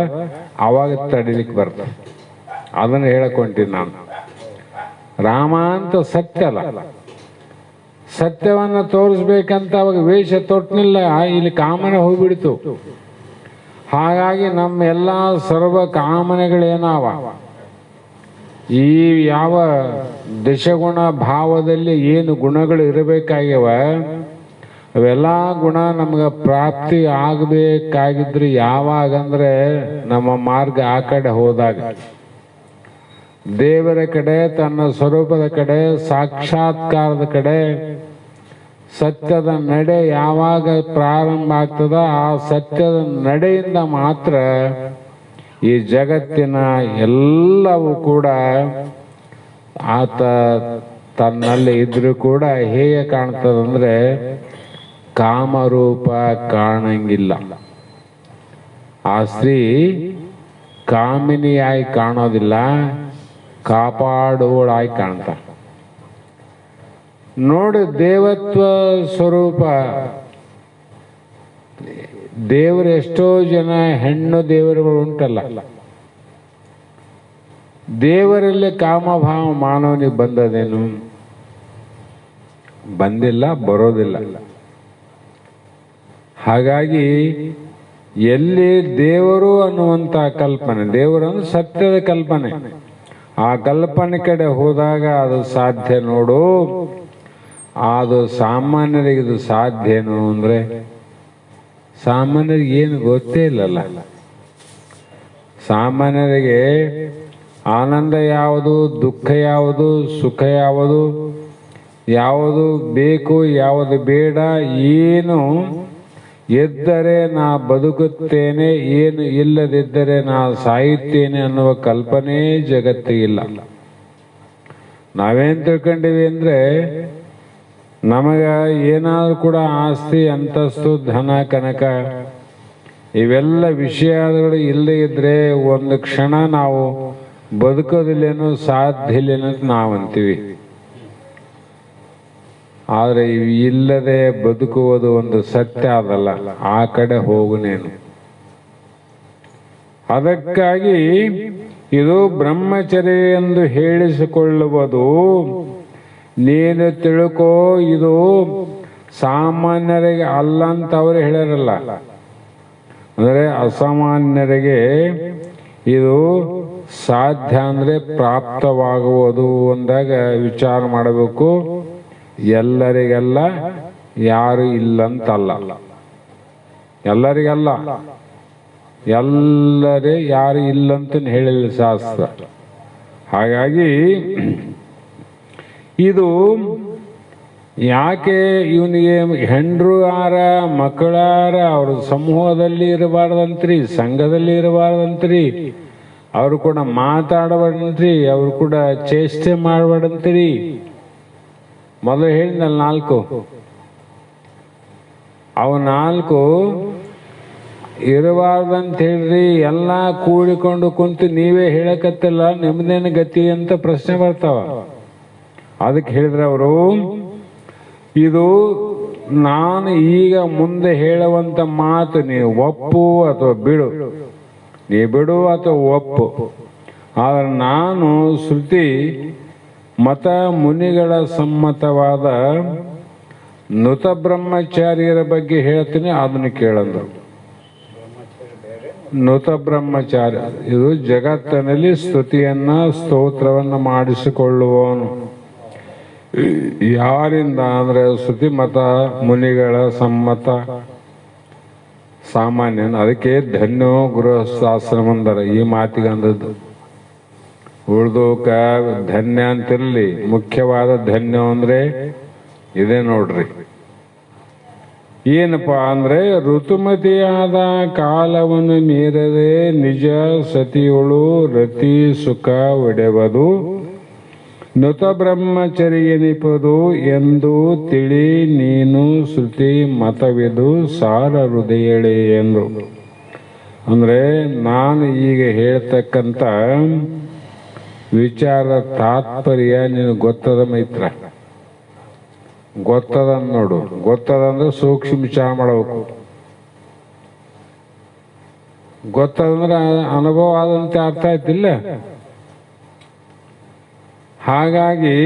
ಆವಾಗ ತಡಿಲಿಕ್ಕೆ ಬರ್ತದೆ. ಅದನ್ನು ಹೇಳಕೊಂತೀನಿ ನಾನು. ರಾಮ ಅಂತ ಸತ್ಯ ಅಲ್ಲ, ಸತ್ಯವನ್ನ ತೋರಿಸ್ಬೇಕಂತ ಅವಾಗ ವೇಷ ತೊಟ್ಟನಿಲ್ಲ, ಇಲ್ಲಿ ಕಾಮನೆ ಹೋಗ್ಬಿಡ್ತು. ಹಾಗಾಗಿ ನಮ್ಮ ಎಲ್ಲ ಸರ್ವ ಕಾಮನೆಗಳೇನಾವ, ಈ ಯಾವ ದಶಗುಣ ಭಾವದಲ್ಲಿ ಏನು ಗುಣಗಳು ಇರಬೇಕಾಗ್ಯವ ಅವೆಲ್ಲ ಗುಣ ನಮ್ಗೆ ಪ್ರಾಪ್ತಿ ಆಗಬೇಕಾಗಿದ್ರೆ ಯಾವಾಗಂದ್ರೆ ನಮ್ಮ ಮಾರ್ಗ ಆ ಕಡೆ ಹೋದಾಗ, ದೇವರ ಕಡೆ, ತನ್ನ ಸ್ವರೂಪದ ಕಡೆ, ಸಾಕ್ಷಾತ್ಕಾರದ ಕಡೆ, ಸತ್ಯದ ನಡೆ ಯಾವಾಗ ಪ್ರಾರಂಭ ಆಗ್ತದ ಆ ಸತ್ಯದ ನಡೆಯಿಂದ ಮಾತ್ರ ಈ ಜಗತ್ತಿನ ಎಲ್ಲವೂ ಕೂಡ ಆತ ತನ್ನಲ್ಲಿ ಇದ್ರೂ ಕೂಡ ಹೇಗೆ ಕಾಣ್ತದಂದ್ರೆ ಕಾಮರೂಪ ಕಾಣಂಗಿಲ್ಲ. ಆ ಸ್ತ್ರೀ ಕಾಮಿನಿಯಾಗಿ ಕಾಣೋದಿಲ್ಲ, ಕಾಪಾಡುವಳಾಗಿ ಕಾಣ್ತ. ನೋಡಿ, ದೇವತ್ವ ಸ್ವರೂಪ ದೇವರು ಎಷ್ಟೋ ಜನ ಹೆಣ್ಣು ದೇವರುಗಳು ಉಂಟಲ್ಲ, ದೇವರಲ್ಲಿ ಕಾಮಭಾವ ಮಾನವನಿಗೆ ಬಂದದೇನು? ಬಂದಿಲ್ಲ, ಬರೋದಿಲ್ಲ. ಹಾಗಾಗಿ ಎಲ್ಲಿ ದೇವರು ಅನ್ನುವಂಥ ಕಲ್ಪನೆ, ದೇವರು ಅಂದ್ರೆ ಸತ್ಯದ ಕಲ್ಪನೆ, ಆ ಕಲ್ಪನೆ ಕಡೆ ಹೋದಾಗ ಅದು ಸಾಧ್ಯ ನೋಡು. ಅದು ಸಾಮಾನ್ಯರಿಗೆ ಇದು ಸಾಧ್ಯನು ಅಂದ್ರೆ ಸಾಮಾನ್ಯರಿಗೆ ಏನು ಗೊತ್ತೇ ಇಲ್ಲಲ್ಲ. ಸಾಮಾನ್ಯರಿಗೆ ಆನಂದ ಯಾವುದು, ದುಃಖ ಯಾವುದು, ಸುಖ ಯಾವುದು, ಯಾವುದು ಬೇಕು, ಯಾವುದು ಬೇಡ, ಏನು ಎದ್ದರೆ ನಾ ಬದುಕುತ್ತೇನೆ, ಏನು ಇಲ್ಲದಿದ್ದರೆ ನಾ ಸಾಯುತ್ತೇನೆ ಅನ್ನುವ ಕಲ್ಪನೆ ಜಗತ್ತಿಗಿಲ್ಲ. ನಾವೇನ್ ತಿಳ್ಕೊಂಡಿವಿ ಅಂದ್ರೆ ನಮಗ ಏನಾದ್ರೂ ಕೂಡ ಆಸ್ತಿ, ಅಂತಸ್ತು, ಧನ, ಕನಕ ಇವೆಲ್ಲ ವಿಷಯಗಳು ಇಲ್ಲದೆ ಇದ್ರೆ ಒಂದು ಕ್ಷಣ ನಾವು ಬದುಕೋದಿಲ್ಲೇನೋ, ಸಾಧ್ಯ ಇಲ್ಲೇನೋ ನಾವಂತೀವಿ. ಆದ್ರೆ ಇಲ್ಲದೆ ಬದುಕುವುದು ಒಂದು ಸತ್ಯ ಅದಲ್ಲ. ಆ ಕಡೆ ಹೋಗುನೇನು. ಅದಕ್ಕಾಗಿ ಇದು ಬ್ರಹ್ಮಚರ್ಯ ಎಂದು ಹೇಳಿಸಿಕೊಳ್ಳುವುದು. ನೀನು ತಿಳ್ಕೋ, ಇದು ಸಾಮಾನ್ಯರಿಗೆ ಅಲ್ಲ ಅಂತ ಅವರು ಹೇಳಿರಲ್ಲ. ಅಂದರೆ ಅಸಾಮಾನ್ಯರಿಗೆ ಇದು ಸಾಧ್ಯ ಅಂದರೆ ಪ್ರಾಪ್ತವಾಗುವುದು ಅಂದಾಗ ವಿಚಾರ ಮಾಡಬೇಕು. ಎಲ್ಲರಿಗೆಲ್ಲ ಯಾರು ಇಲ್ಲಂತಲ್ಲ, ಎಲ್ಲರಿಗೆಲ್ಲ ಎಲ್ಲರೇ ಯಾರು ಇಲ್ಲಂತ ಹೇಳಿಲ್ಲ ಶಾಸ್ತ್ರ. ಹಾಗಾಗಿ ಇದು ಯಾಕೆ ಇವನಿಗೆ ಹೆಂಡ್ರು ಯಾರ ಮಕ್ಕಳಾರ ಅವ್ರ ಸಮೂಹದಲ್ಲಿ ಇರಬಾರ್ದಂತ್ರಿ, ಸಂಘದಲ್ಲಿ ಇರಬಾರ್ದಂತ್ರಿ, ಅವರು ಕೂಡ ಮಾತಾಡಬಾರ್ದಂತ್ರಿ, ಅವರು ಕೂಡ ಚೇಷ್ಟೆ ಮಾಡಬಾರ್ದಂತ್ರಿ. ಮೊದಲು ಹೇಳಿದ್ನಲ್ಲ 4, ಅವು 4 ಇರಬಾರ್ದಂತ ಹೇಳ್ರಿ. ಎಲ್ಲ ಕೂಡಿಕೊಂಡು ಕುಂತು ನೀವೇ ಹೇಳಕತ್ತಿಲ್ಲ, ನಿಮ್ದೇನು ಗತಿ ಅಂತ ಪ್ರಶ್ನೆ ಬರ್ತಾವ. ಅದಕ್ಕೆ ಹೇಳಿದ್ರೆ ಅವರು, ಇದು ನಾನು ಈಗ ಮುಂದೆ ಹೇಳುವಂತ ಮಾತು ನೀವು ಒಪ್ಪು ಅಥವಾ ಬಿಡು, ನೀ ಬಿಡು ಅಥವಾ ಒಪ್ಪು. ಆದರೆ ನಾನು ಶ್ರುತಿ ಮತ ಮುನಿಗಳ ಸಮ್ಮತವಾದ ನುತ ಬ್ರಹ್ಮಚಾರಿಯರ ಬಗ್ಗೆ ಹೇಳ್ತೀನಿ, ಅದನ್ನು ಕೇಳಂದ್ರು. ನುತ ಬ್ರಹ್ಮಚಾರಿ ಇದು ಜಗತ್ತಿನಲ್ಲಿ ಸ್ತುತಿಯನ್ನ ಸ್ತೋತ್ರವನ್ನು ಮಾಡಿಸಿಕೊಳ್ಳುವವನು. ಯಾರಿಂದ ಅಂದ್ರೆ ಶ್ರುತಿ ಮತ ಮುನಿಗಳ ಸಮ್ಮತ ಸಾಮಾನ್ಯ. ಅದಕ್ಕೆ ಧನ್ಯೋ ಗೃಹಸ್ಥಾಶ್ರಮ ಅಂದರ ಈ ಮಾತಿಗೆ ಅಂದದ್ದು. ಉಳ್ದೋಕ ಧನ್ಯ ಅಂತಿರ್ಲಿ, ಮುಖ್ಯವಾದ ಧನ್ಯ ಅಂದ್ರೆ ಇದೇ ನೋಡ್ರಿ. ಏನಪ್ಪಾ ಅಂದ್ರೆ ಋತುಮತಿಯಾದ ಕಾಲವನ್ನು ಮೀರದೆ ನಿಜ ಸತಿಯೊಳು ರತಿ ಸುಖ ಒಡೆವದು ನುತ ಬ್ರಹ್ಮಚರ್ಯನಿಪದು ಎಂದು ತಿಳಿ ನೀನು ಶ್ರುತಿ ಮತವಿದು ಸಾರ ಹೃದಯಳೆ ಎಂದು. ಅಂದ್ರೆ ನಾನು ಈಗ ಹೇಳ್ತಕ್ಕಂಥ ವಿಚಾರ ತಾತ್ಪರ್ಯ ನಿನಗೆ ಗೊತ್ತದ ಮೈತ್ರ, ಗೊತ್ತದ ನೋಡು. ಗೊತ್ತದಂದ್ರೆ ಸೂಕ್ಷ್ಮ ವಿಚಾರ ಮಾಡಬೇಕು. ಗೊತ್ತದಂದ್ರೆ ಅನುಭವ ಆದಂತೆ ಅರ್ಥ ಆಯ್ತಿಲ್ಲ. ಹಾಗಾಗಿ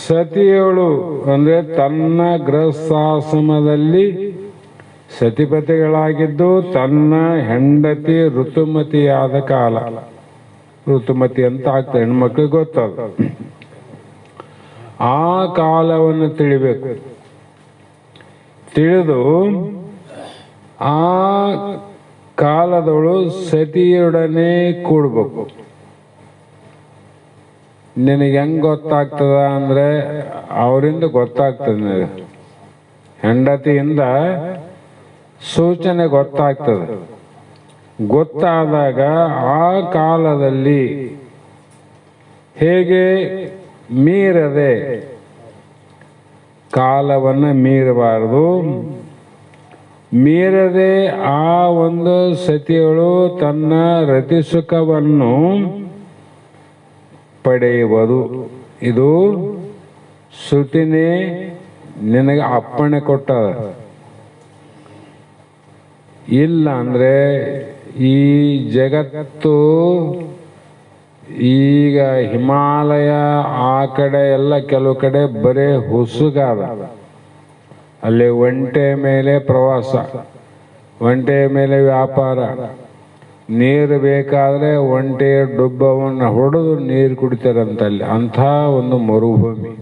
ಸತಿಯಳು ಅಂದ್ರೆ ತನ್ನ ಗೃಹಸ್ಥಾಶ್ರಮದಲ್ಲಿ ಸತಿಪತಿಗಳಾಗಿದ್ದು ತನ್ನ ಹೆಂಡತಿ ಋತುಮತಿಯಾದ ಕಾಲ, ಋತುಮತಿ ಅಂತ ಆಗ್ತದೆ, ಹೆಣ್ಮಕ್ಳಿಗೆ ಗೊತ್ತದ. ಆ ಕಾಲವನ್ನು ತಿಳಿಬೇಕು. ತಿಳಿದು ಆ ಕಾಲದವಳು ಸತಿಯೊಡನೆ ಕೂಡ್ಬೇಕು. ನಿನಗೆ ಹೆಂಗ್ ಗೊತ್ತಾಗ್ತದ ಅಂದ್ರೆ ಅವರಿಂದ ಗೊತ್ತಾಗ್ತದೆ. ನಿನಗೆ ಹೆಂಡತಿಯಿಂದ ಸೂಚನೆ ಗೊತ್ತಾಗ್ತದೆ. ಗೊತ್ತಾದಾಗ ಆ ಕಾಲದಲ್ಲಿ ಹೇಗೆ ಮೀರದೆ, ಕಾಲವನ್ನು ಮೀರಬಾರದು. ಮೀರದೆ ಆ ಒಂದು ಸತಿಯಳು ತನ್ನ ರತಿಸುಖವನ್ನು ಪಡೆಯುವುದು. ಇದು ಶ್ರುತಿನೇ ನಿನಗೆ ಅಪ್ಪಣೆ ಕೊಟ್ಟದ. ಇಲ್ಲ ಅಂದ್ರೆ ಈ ಜಗತ್ತು ಈಗ ಹಿಮಾಲಯ ಆ ಕಡೆ ಎಲ್ಲ ಕೆಲವು ಕಡೆ ಬರೇ ಹುಸುಗಾದ. ಅಲ್ಲಿ ಒಂಟೆ ಮೇಲೆ ಪ್ರವಾಸ, ಒಂಟೆ ಮೇಲೆ ವ್ಯಾಪಾರ. ನೀರು ಬೇಕಾದ್ರೆ ಒಂಟೆಯ ಡುಬ್ಬವನ್ನು ಹೊಡೆದು ನೀರು ಕುಡಿತಾರಂತಲ್ಲಿ. ಅಂಥ ಒಂದು ಮರುಭೂಮಿ.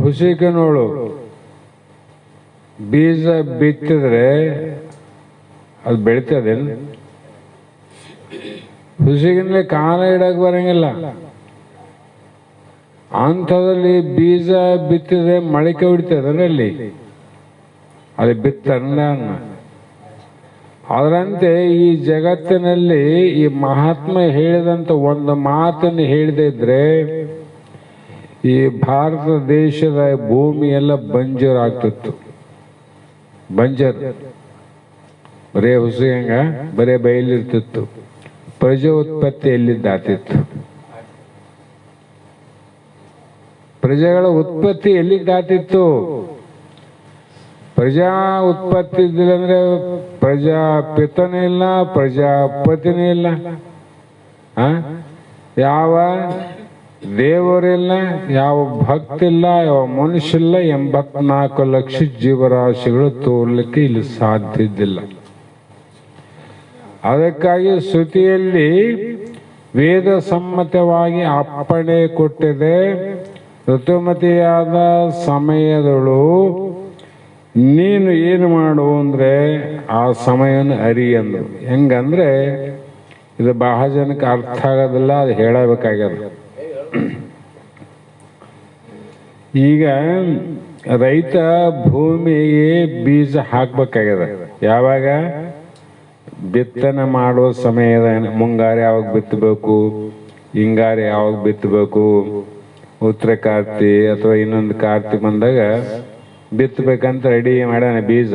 ಹುಸಿಗೆ ನೋಡು, ಬೀಜ ಬಿತ್ತಿದ್ರೆ ಅದು ಬೆಳಿತದೇನು? ಹುಸಿಗಿನಲ್ಲಿ ಕಾಲ ಇಡಕ್ ಬರಂಗಿಲ್ಲ. ಅಂಥದ್ರಲ್ಲಿ ಬೀಜ ಬಿತ್ತಿದ್ರೆ ಮೊಳಕೆ ಹೊಡಿತದೆ. ಅಲ್ಲಿ ಬಿತ್ತಲ್ಲ. ಅದರಂತೆ ಈ ಜಗತ್ತಿನಲ್ಲಿ ಈ ಮಹಾತ್ಮ ಹೇಳಿದಂತ ಒಂದು ಮಾತನ್ನು ಹೇಳದೇ ಇದ್ರೆ ಈ ಭಾರತ ದೇಶದ ಭೂಮಿ ಎಲ್ಲ ಬಂಜರ್ ಆಗ್ತಿತ್ತು. ಬಂಜರ್, ಬರೇ ಹುಸಿಗಂಗ ಬರೇ ಬಯಲಿರ್ತಿತ್ತು. ಪ್ರಜಾ ಉತ್ಪತ್ತಿ ಎಲ್ಲಿದ್ದಾತಿತ್ತು? ಪ್ರಜೆಗಳ ಉತ್ಪತ್ತಿ ಎಲ್ಲಿದ್ದಾತಿತ್ತು? ಪ್ರಜಾ ಉತ್ಪತ್ತಿ ಇದ್ದಿಲ್ಲ ಅಂದ್ರೆ ಪ್ರಜಾಪಿತನೇ ಇಲ್ಲ, ಪ್ರಜಾಪತಿನೇ ಇಲ್ಲ, ಯಾವ ದೇವರಿಲ್ಲ, ಯಾವ ಭಕ್ತಿಲ್ಲ, ಯಾವ ಮನುಷ್ಯ ಇಲ್ಲ. 84 ಲಕ್ಷ ಜೀವರಾಶಿಗಳು ತೋರ್ಲಿಕ್ಕೆ ಇಲ್ಲಿ ಸಾಧ್ಯ ಇದ್ದಿಲ್ಲ. ಅದಕ್ಕಾಗಿ ಶ್ರುತಿಯಲ್ಲಿ ವೇದ ಸಮ್ಮತವಾಗಿ ಅಪ್ಪಣೆ ಕೊಟ್ಟಿದೆ. ಋತುಮತಿಯಾದ ಸಮಯದಳು ನೀನು ಏನು ಮಾಡು ಅಂದರೆ ಆ ಸಮಯವನ್ನು ಅರಿ ಅಂದರು. ಹೆಂಗಂದ್ರೆ ಇದು ಬಹಳ ಜನಕ್ಕೆ ಅರ್ಥ ಆಗೋದಿಲ್ಲ, ಅದು ಹೇಳಬೇಕಾಗ್ಯದ. ಈಗ ರೈತ ಭೂಮಿಗೆ ಬೀಜ ಹಾಕ್ಬೇಕಾಗ್ಯದ. ಯಾವಾಗ? ಬಿತ್ತನೆ ಮಾಡುವ ಸಮಯದ ಮುಂಗಾರು ಯಾವಾಗ ಬಿತ್ತಬೇಕು, ಹಿಂಗಾರು ಯಾವಾಗ ಬಿತ್ತಬೇಕು, ಉತ್ತರ ಕಾರ್ತಿ ಅಥವಾ ಇನ್ನೊಂದು ಕಾರ್ತಿ ಬಂದಾಗ ಬಿತ್ತಬೇಕಂತ ರೆಡಿ ಮಾಡ್ಯಾನ ಬೀಜ.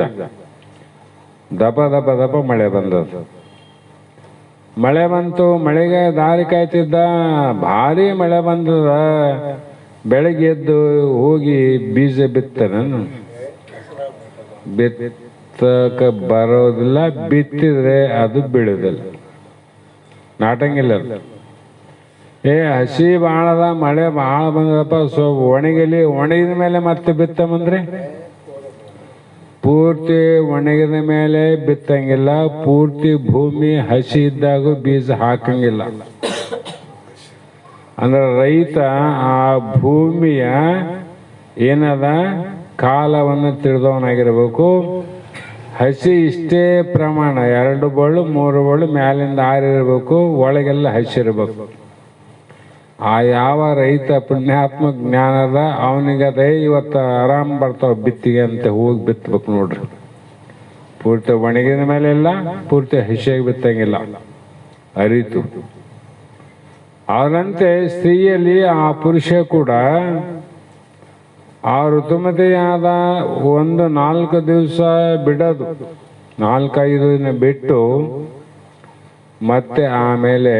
ದಪ ದಪ ದಪ ಮಳೆ ಬಂದದ್ದು. ಮಳೆ ಬಂತು, ಮಳೆಗೆ ದಾರಿ ಕಾಯ್ತಿದ್ದ. ಭಾರಿ ಮಳೆ ಬಂದದ. ಬೆಳಗ್ಗೆ ಎದ್ದು ಹೋಗಿ ಬೀಜ ಬಿತ್ತನ, ಬಿತ್ತಕ ಬರೋದಿಲ್ಲ. ಬಿತ್ತಿದ್ರೆ ಅದು ಬೀಳುದಿಲ್ಲ, ನಾಟಂಗಿಲ್ಲ. ಹಸಿ ಭಾಳದ, ಮಳೆ ಭಾಳ ಬಂದದಪ್ಪ, ಒಣಗಿಲಿ. ಒಣಗಿದ ಮೇಲೆ ಮತ್ತೆ ಬಿತ್ತಂದ್ರೆ ಪೂರ್ತಿ ಒಣಗಿದ ಮೇಲೆ ಬಿತ್ತಂಗಿಲ್ಲ. ಪೂರ್ತಿ ಭೂಮಿ ಹಸಿ ಇದ್ದಾಗ ಬೀಜ ಹಾಕಂಗಿಲ್ಲ. ಅಂದ್ರೆ ರೈತ ಆ ಭೂಮಿಯ ಏನದ ಕಾಲವನ್ನು ತಿಳಿದವನಾಗಿರ್ಬೇಕು. ಹಸಿ ಇಷ್ಟೇ ಪ್ರಮಾಣ, 2 ಬಳ್ಳು 3 ಬಳ್ಳು ಮ್ಯಾಲಿಂದ ಆರಿರ್ಬೇಕು, ಒಳಗೆಲ್ಲ ಹಸಿ ಇರ್ಬೇಕು. ಆ ಯಾವ ರೈತ ಪುಣ್ಯಾತ್ಮ ಜ್ಞಾನದ ಅವನಿಗದೇ ಇವತ್ತು ಆರಾಮ್ ಬರ್ತಾವ ಬಿತ್ತಿಗೆ ಅಂತ ಹೋಗಿ ಬಿತ್ತಬೇಕು ನೋಡ್ರಿ. ಪೂರ್ತಿ ಒಣಗಿದ ಮೇಲೆ ಇಲ್ಲ, ಪೂರ್ತಿ ಹಸಿಯಾಗಿ ಬಿತ್ತಂಗಿಲ್ಲ, ಅರಿತು. ಅದರಂತೆ ಸ್ತ್ರೀಯಲ್ಲಿ ಆ ಪುರುಷ ಕೂಡ ಆ ಋತುಮತಿಯಾದ 4 ದಿವಸ ಬಿಡೋದು, 4-5 ದಿನ ಬಿಟ್ಟು ಮತ್ತೆ ಆಮೇಲೆ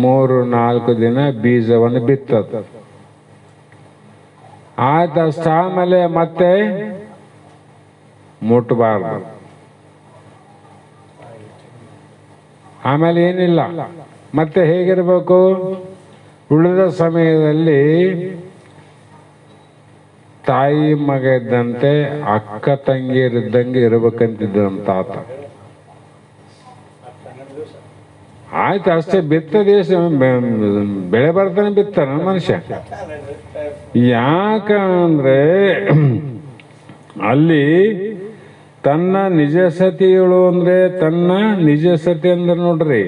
3-4 ದಿನ ಬೀಜವನ್ನು ಬಿತ್ತದು. ಆಯ್ತು, ಅಷ್ಟಾದ್ಮೇಲೆ ಮತ್ತೆ ಮುಟ್ಟಬಾರ್ದು. ಆಮೇಲೆ ಏನಿಲ್ಲ. ಮತ್ತೆ ಹೇಗಿರ್ಬೇಕು? ಉಳಿದ ಸಮಯದಲ್ಲಿ ತಾಯಿ ಮಗ ಇದ್ದಂತೆ ಅಕ್ಕ ತಂಗಿಯರಿದ್ದಂಗೆ ಇರ್ಬೇಕಂತಿದ್ದ ನಮ್ಮ ತಾತ. ಆಯ್ತು, ಅಷ್ಟೇ. ಬಿತ್ತ ದೇಶ ಬೆಳೆ ಬರ್ತಾನೆ ಬಿತ್ತಾನ ಮನುಷ್ಯ. ಯಾಕಂದ್ರೆ ಅಲ್ಲಿ ತನ್ನ ನಿಜ ಸತಿಗಳು ಅಂದ್ರೆ ತನ್ನ ನಿಜ ಸತಿ ಅಂದ್ರೆ ನೋಡ್ರಿ,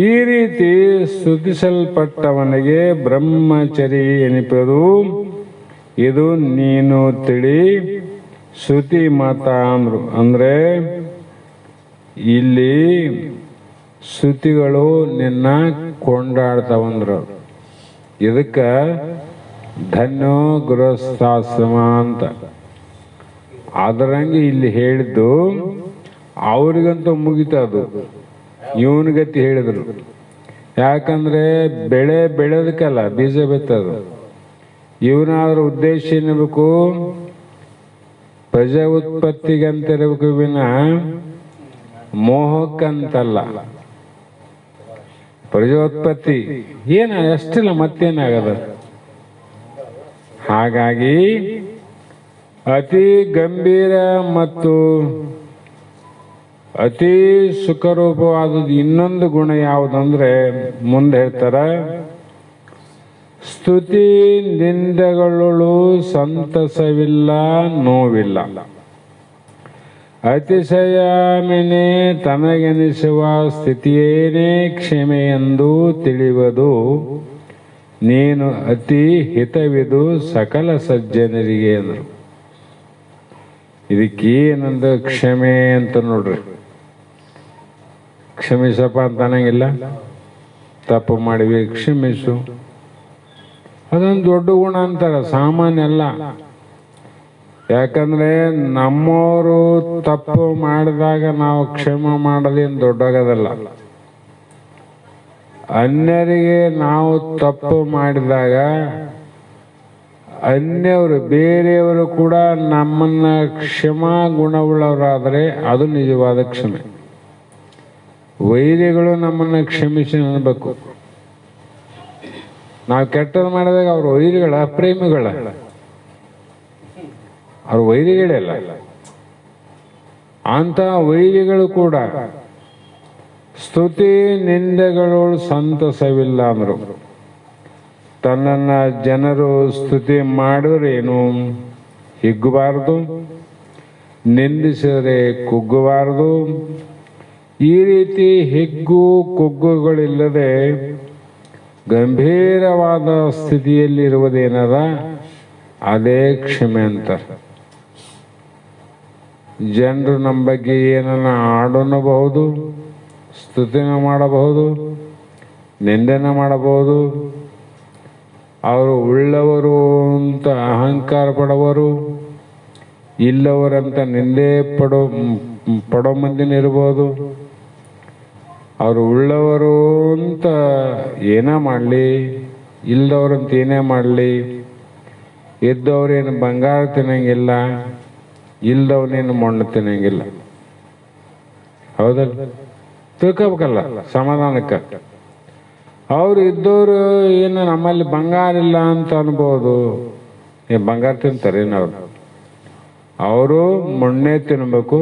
ಈ ರೀತಿ ಸ್ತುತಿಸಲ್ಪಟ್ಟವನಿಗೆ ಬ್ರಹ್ಮಚರಿ ಎನಿಪದು ಇದು ನೀನು ತಿಳಿ. ಶ್ರುತಿ ಮತ ಅಂದ್ರು ಅಂದ್ರೆ ಇಲ್ಲಿ ಶ್ರುತಿಗಳು ನಿನ್ನ ಕೊಂಡಾಡ್ತಾವಂದ್ರು. ಇದಕ್ಕ ಧನ್ಯೋ ಗೃಹಸ್ಥಾಶ್ರಮ ಅಂತ. ಅದರಂಗೆ ಇಲ್ಲಿ ಹೇಳಿದ್ದು ಅವ್ರಿಗಂತೂ ಮುಗಿತದು, ಇವನಿಗತಿ ಹೇಳಿದ್ರು. ಯಾಕಂದ್ರೆ ಬೆಳೆ ಬೆಳೆದಕ್ಕಲ್ಲ ಬೀಜ ಬಿತ್ತದು. ಇವನಾದ್ರ ಉದ್ದೇಶ ಏನಿರ್ಬೇಕು? ಪ್ರಜಾ ಉತ್ಪತ್ತಿಗಂತ ಇರಬೇಕು ವಿನ ಮೋಹಕ್ಕಂತಲ್ಲ. ಪ್ರಜೋತ್ಪತ್ತಿ ಎಷ್ಟಿಲ್ಲ, ಮತ್ತೇನಾಗದ. ಹಾಗಾಗಿ ಅತಿ ಗಂಭೀರ ಮತ್ತು ಅತಿ ಸುಖರೂಪವಾದದ್ದು ಇನ್ನೊಂದು ಗುಣ ಯಾವುದಂದ್ರೆ ಮುಂದೆ ಹೇಳ್ತಾರ, ಸ್ತುತಿ ನಿಂದೆಗಳು ಸಂತಸವಿಲ್ಲ, ನೋವಿಲ್ಲ. ಅತಿಶಯಮೆನೆ ತನಗೆನಿಸುವ ಸ್ಥಿತಿಯೇನೇ ಕ್ಷಮೆ ಎಂದು ತಿಳಿಯುವುದು. ನೀನು ಅತಿ ಹಿತವಿದು ಸಕಲ ಸಜ್ಜನರಿಗೆ ಅಂದರು. ಇದಕ್ಕೇನಂದ ಕ್ಷಮೆ ಅಂತ ನೋಡ್ರಿ. ಕ್ಷಮಿಸಪ್ಪ ಅಂತ ಅನ್ನಂಗಿಲ್ಲ. ತಪ್ಪು ಮಾಡಿವಿ ಕ್ಷಮಿಸು, ಅದೊಂದು ದೊಡ್ಡ ಗುಣ ಅಂತಾರ, ಸಾಮಾನ್ಯ ಅಲ್ಲ. ಯಾಕಂದ್ರೆ ನಮ್ಮವರು ತಪ್ಪು ಮಾಡಿದಾಗ ನಾವು ಕ್ಷಮೆ ಮಾಡೋದೇನು ದೊಡ್ಡಾಗದಲ್ಲ. ಅನ್ಯರಿಗೆ ನಾವು ತಪ್ಪು ಮಾಡಿದಾಗ ಅನ್ಯವರು ಬೇರೆಯವರು ಕೂಡ ನಮ್ಮನ್ನ ಕ್ಷಮಾ ಗುಣವುಳ್ಳವರಾದರೆ ಅದು ನಿಜವಾದ ಕ್ಷಮೆ. ವೈರಿಗಳು ನಮ್ಮನ್ನ ಕ್ಷಮಿಸಿ ಅನ್ಬೇಕು. ನಾವು ಕೆಟ್ಟದ್ದು ಮಾಡಿದಾಗ ಅವ್ರ ವೈರಿಗಳ ಪ್ರೇಮಿಗಳ, ಅವ್ರ ವೈರಿಗಳೇ ಅಲ್ಲ. ಅಂಥ ವೈರಿಗಳು ಕೂಡ ಸ್ತುತಿ ನಿಂದೆಗಳು ಸಂತಸವಿಲ್ಲ ಅಂದರು. ತನ್ನನ್ನು ಜನರು ಸ್ತುತಿ ಮಾಡಿದ್ರೇನು ಹಿಗ್ಗಬಾರದು, ನಿಂದಿಸಿದರೆ ಕುಗ್ಗಬಾರದು. ಈ ರೀತಿ ಹಿಗ್ಗು ಕುಗ್ಗುಗಳಿಲ್ಲದೆ ಗಂಭೀರವಾದ ಸ್ಥಿತಿಯಲ್ಲಿರುವುದೇನದ ಅದೇ ಕ್ಷಮೆ ಅಂತಾರೆ. ಜನರು ನಮ್ಮ ಬಗ್ಗೆ ಏನನ್ನ ಆಡನಬಹುದು, ಸ್ತುತಿನ ಮಾಡಬಹುದು, ನಿಂದೆನ ಮಾಡಬಹುದು. ಅವರು ಉಳ್ಳವರು ಅಂತ ಅಹಂಕಾರ ಪಡುವರು, ಇಲ್ಲವರಂತ ನಿಂದೆ ಪಡೋ ಮಂದಿನ ಇರ್ಬೋದು. ಅವರು ಉಳ್ಳವರು ಅಂತ ಏನೇ ಮಾಡಲಿ, ಇಲ್ಲದವ್ರಂತ ಏನೇ ಮಾಡಲಿ, ಇದ್ದವ್ರೇನು ಬಂಗಾರ ತಿನ್ನಂಗಿಲ್ಲ, ಇಲ್ದವನೇನು ಮಣ್ಣು ತಿನ್ನಂಗಿಲ್ಲ. ಹೌದಲ್ಲ? ತಿಳ್ಕೋಬೇಕಲ್ಲ ಸಮಾಧಾನಕ್ಕೆ. ಅವ್ರು ಇದ್ದವರು ಏನು ನಮ್ಮಲ್ಲಿ ಬಂಗಾರ ಇಲ್ಲ ಅಂತ ಅನ್ಬೋದು. ಬಂಗಾರ ತಿಂತಾರೇನು ಅವರು? ಅವರು ಮಣ್ಣೇ ತಿನ್ನಬೇಕು,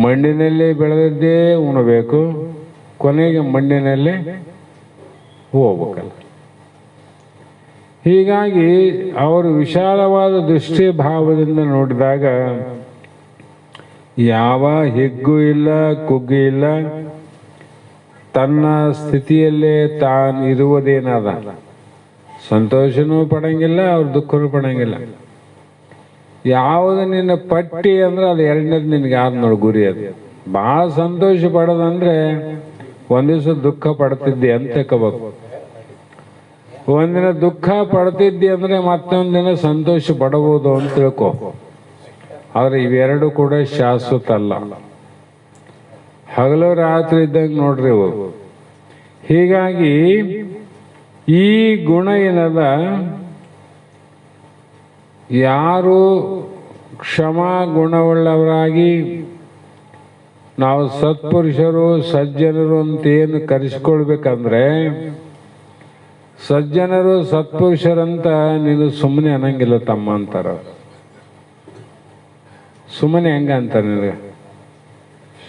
ಮಣ್ಣಿನಲ್ಲಿ ಬೆಳೆದದ್ದೇ ಉಣಬೇಕು, ಕೊನೆಗೆ ಮಣ್ಣಿನಲ್ಲೇ ಹೋಗ್ಬೇಕಲ್ಲ. ಹೀಗಾಗಿ ಅವರು ವಿಶಾಲವಾದ ದೃಷ್ಟಿ ಭಾವದಿಂದ ನೋಡಿದಾಗ ಯಾವ ಹಿಗ್ಗು ಇಲ್ಲ, ಕುಗ್ಗು ಇಲ್ಲ. ತನ್ನ ಸ್ಥಿತಿಯಲ್ಲೇ ತಾನು ಇರುವುದೇನಾದ ಸಂತೋಷನೂ ಪಡಂಗಿಲ್ಲ, ಅವ್ರ ದುಃಖನೂ ಪಡಂಗಿಲ್ಲ. ಯಾವುದು ನಿನ್ನ ಪಟ್ಟಿ ಅಂದ್ರೆ ಅದು ಎರಡನೇದು ನಿನ್ಗೆ ಯಾರು ನೋಡಿ ಗುರಿ. ಅದು ಭಾಳ ಸಂತೋಷ ಪಡೋದಂದ್ರೆ ಒಂದ್ ದಿವಸ ದುಃಖ ಪಡ್ತಿದ್ದೆ ಅಂತ ತಿಳ್ಕೋಬೇಕು. ಒಂದಿನ ದುಃಖ ಪಡ್ತಿದ್ದಿ ಅಂದ್ರೆ ಮತ್ತೊಂದಿನ ಸಂತೋಷ ಪಡಬಹುದು ಅಂತ ತಿಳ್ಕೊ. ಆದ್ರೆ ಇವೆರಡು ಕೂಡ ಶಾಶ್ವತ ಅಲ್ಲ. ಹಗಲು ರಾತ್ರಿ ಇದ್ದಂಗೆ ನೋಡ್ರಿ ಇವು. ಹೀಗಾಗಿ ಈ ಗುಣ ಏನದ, ಯಾರು ಕ್ಷಮಾ ಗುಣವುಳ್ಳವರಾಗಿ ನಾವು ಸತ್ಪುರುಷರು ಸಜ್ಜನರು ಅಂತ ಏನು ಕರೆಸ್ಕೊಳ್ಬೇಕಂದ್ರೆ, ಸಜ್ಜನರು ಸತ್ಪುರುಷರಂತ ನೀನು ಸುಮ್ಮನೆ ಅನ್ನಂಗಿಲ್ಲ ತಮ್ಮ ಅಂತಾರ. ಸುಮ್ಮನೆ ಹೆಂಗ ಅಂತಾರ ನಿನಗೆ?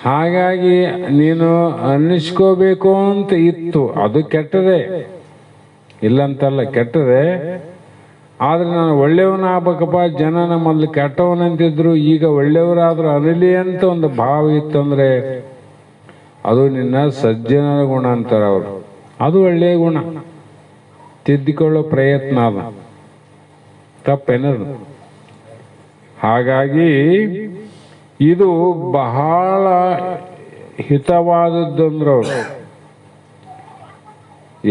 ಹಾಗಾಗಿ ನೀನು ಅನ್ನಿಸ್ಕೋಬೇಕು ಅಂತ ಇತ್ತು, ಅದು ಕೆಟ್ಟದೆ, ಇಲ್ಲಂತಲ್ಲ, ಕೆಟ್ಟದೆ. ಆದ್ರೆ ನಾನು ಒಳ್ಳೆಯವನಾಗಬೇಕಪ್ಪ, ಜನ ನಮ್ಮಲ್ಲಿ ಕೆಟ್ಟವನಂತಿದ್ರು, ಈಗ ಒಳ್ಳೆಯವರಾದ್ರೂ ಅನಿಲಿ ಅಂತ ಒಂದು ಭಾವ ಇತ್ತಂದ್ರೆ ಅದು ನಿನ್ನ ಸಜ್ಜನರ ಗುಣ ಅಂತಾರ ಅವರು. ಅದು ಒಳ್ಳೆಯ ಗುಣ, ತಿದ್ದಿಕೊಳ್ಳೋ ಪ್ರಯತ್ನ ಅದ, ತಪ್ಪೇನದು? ಹಾಗಾಗಿ ಇದು ಬಹಳ ಹಿತವಾದದ್ದಂದ್ರು.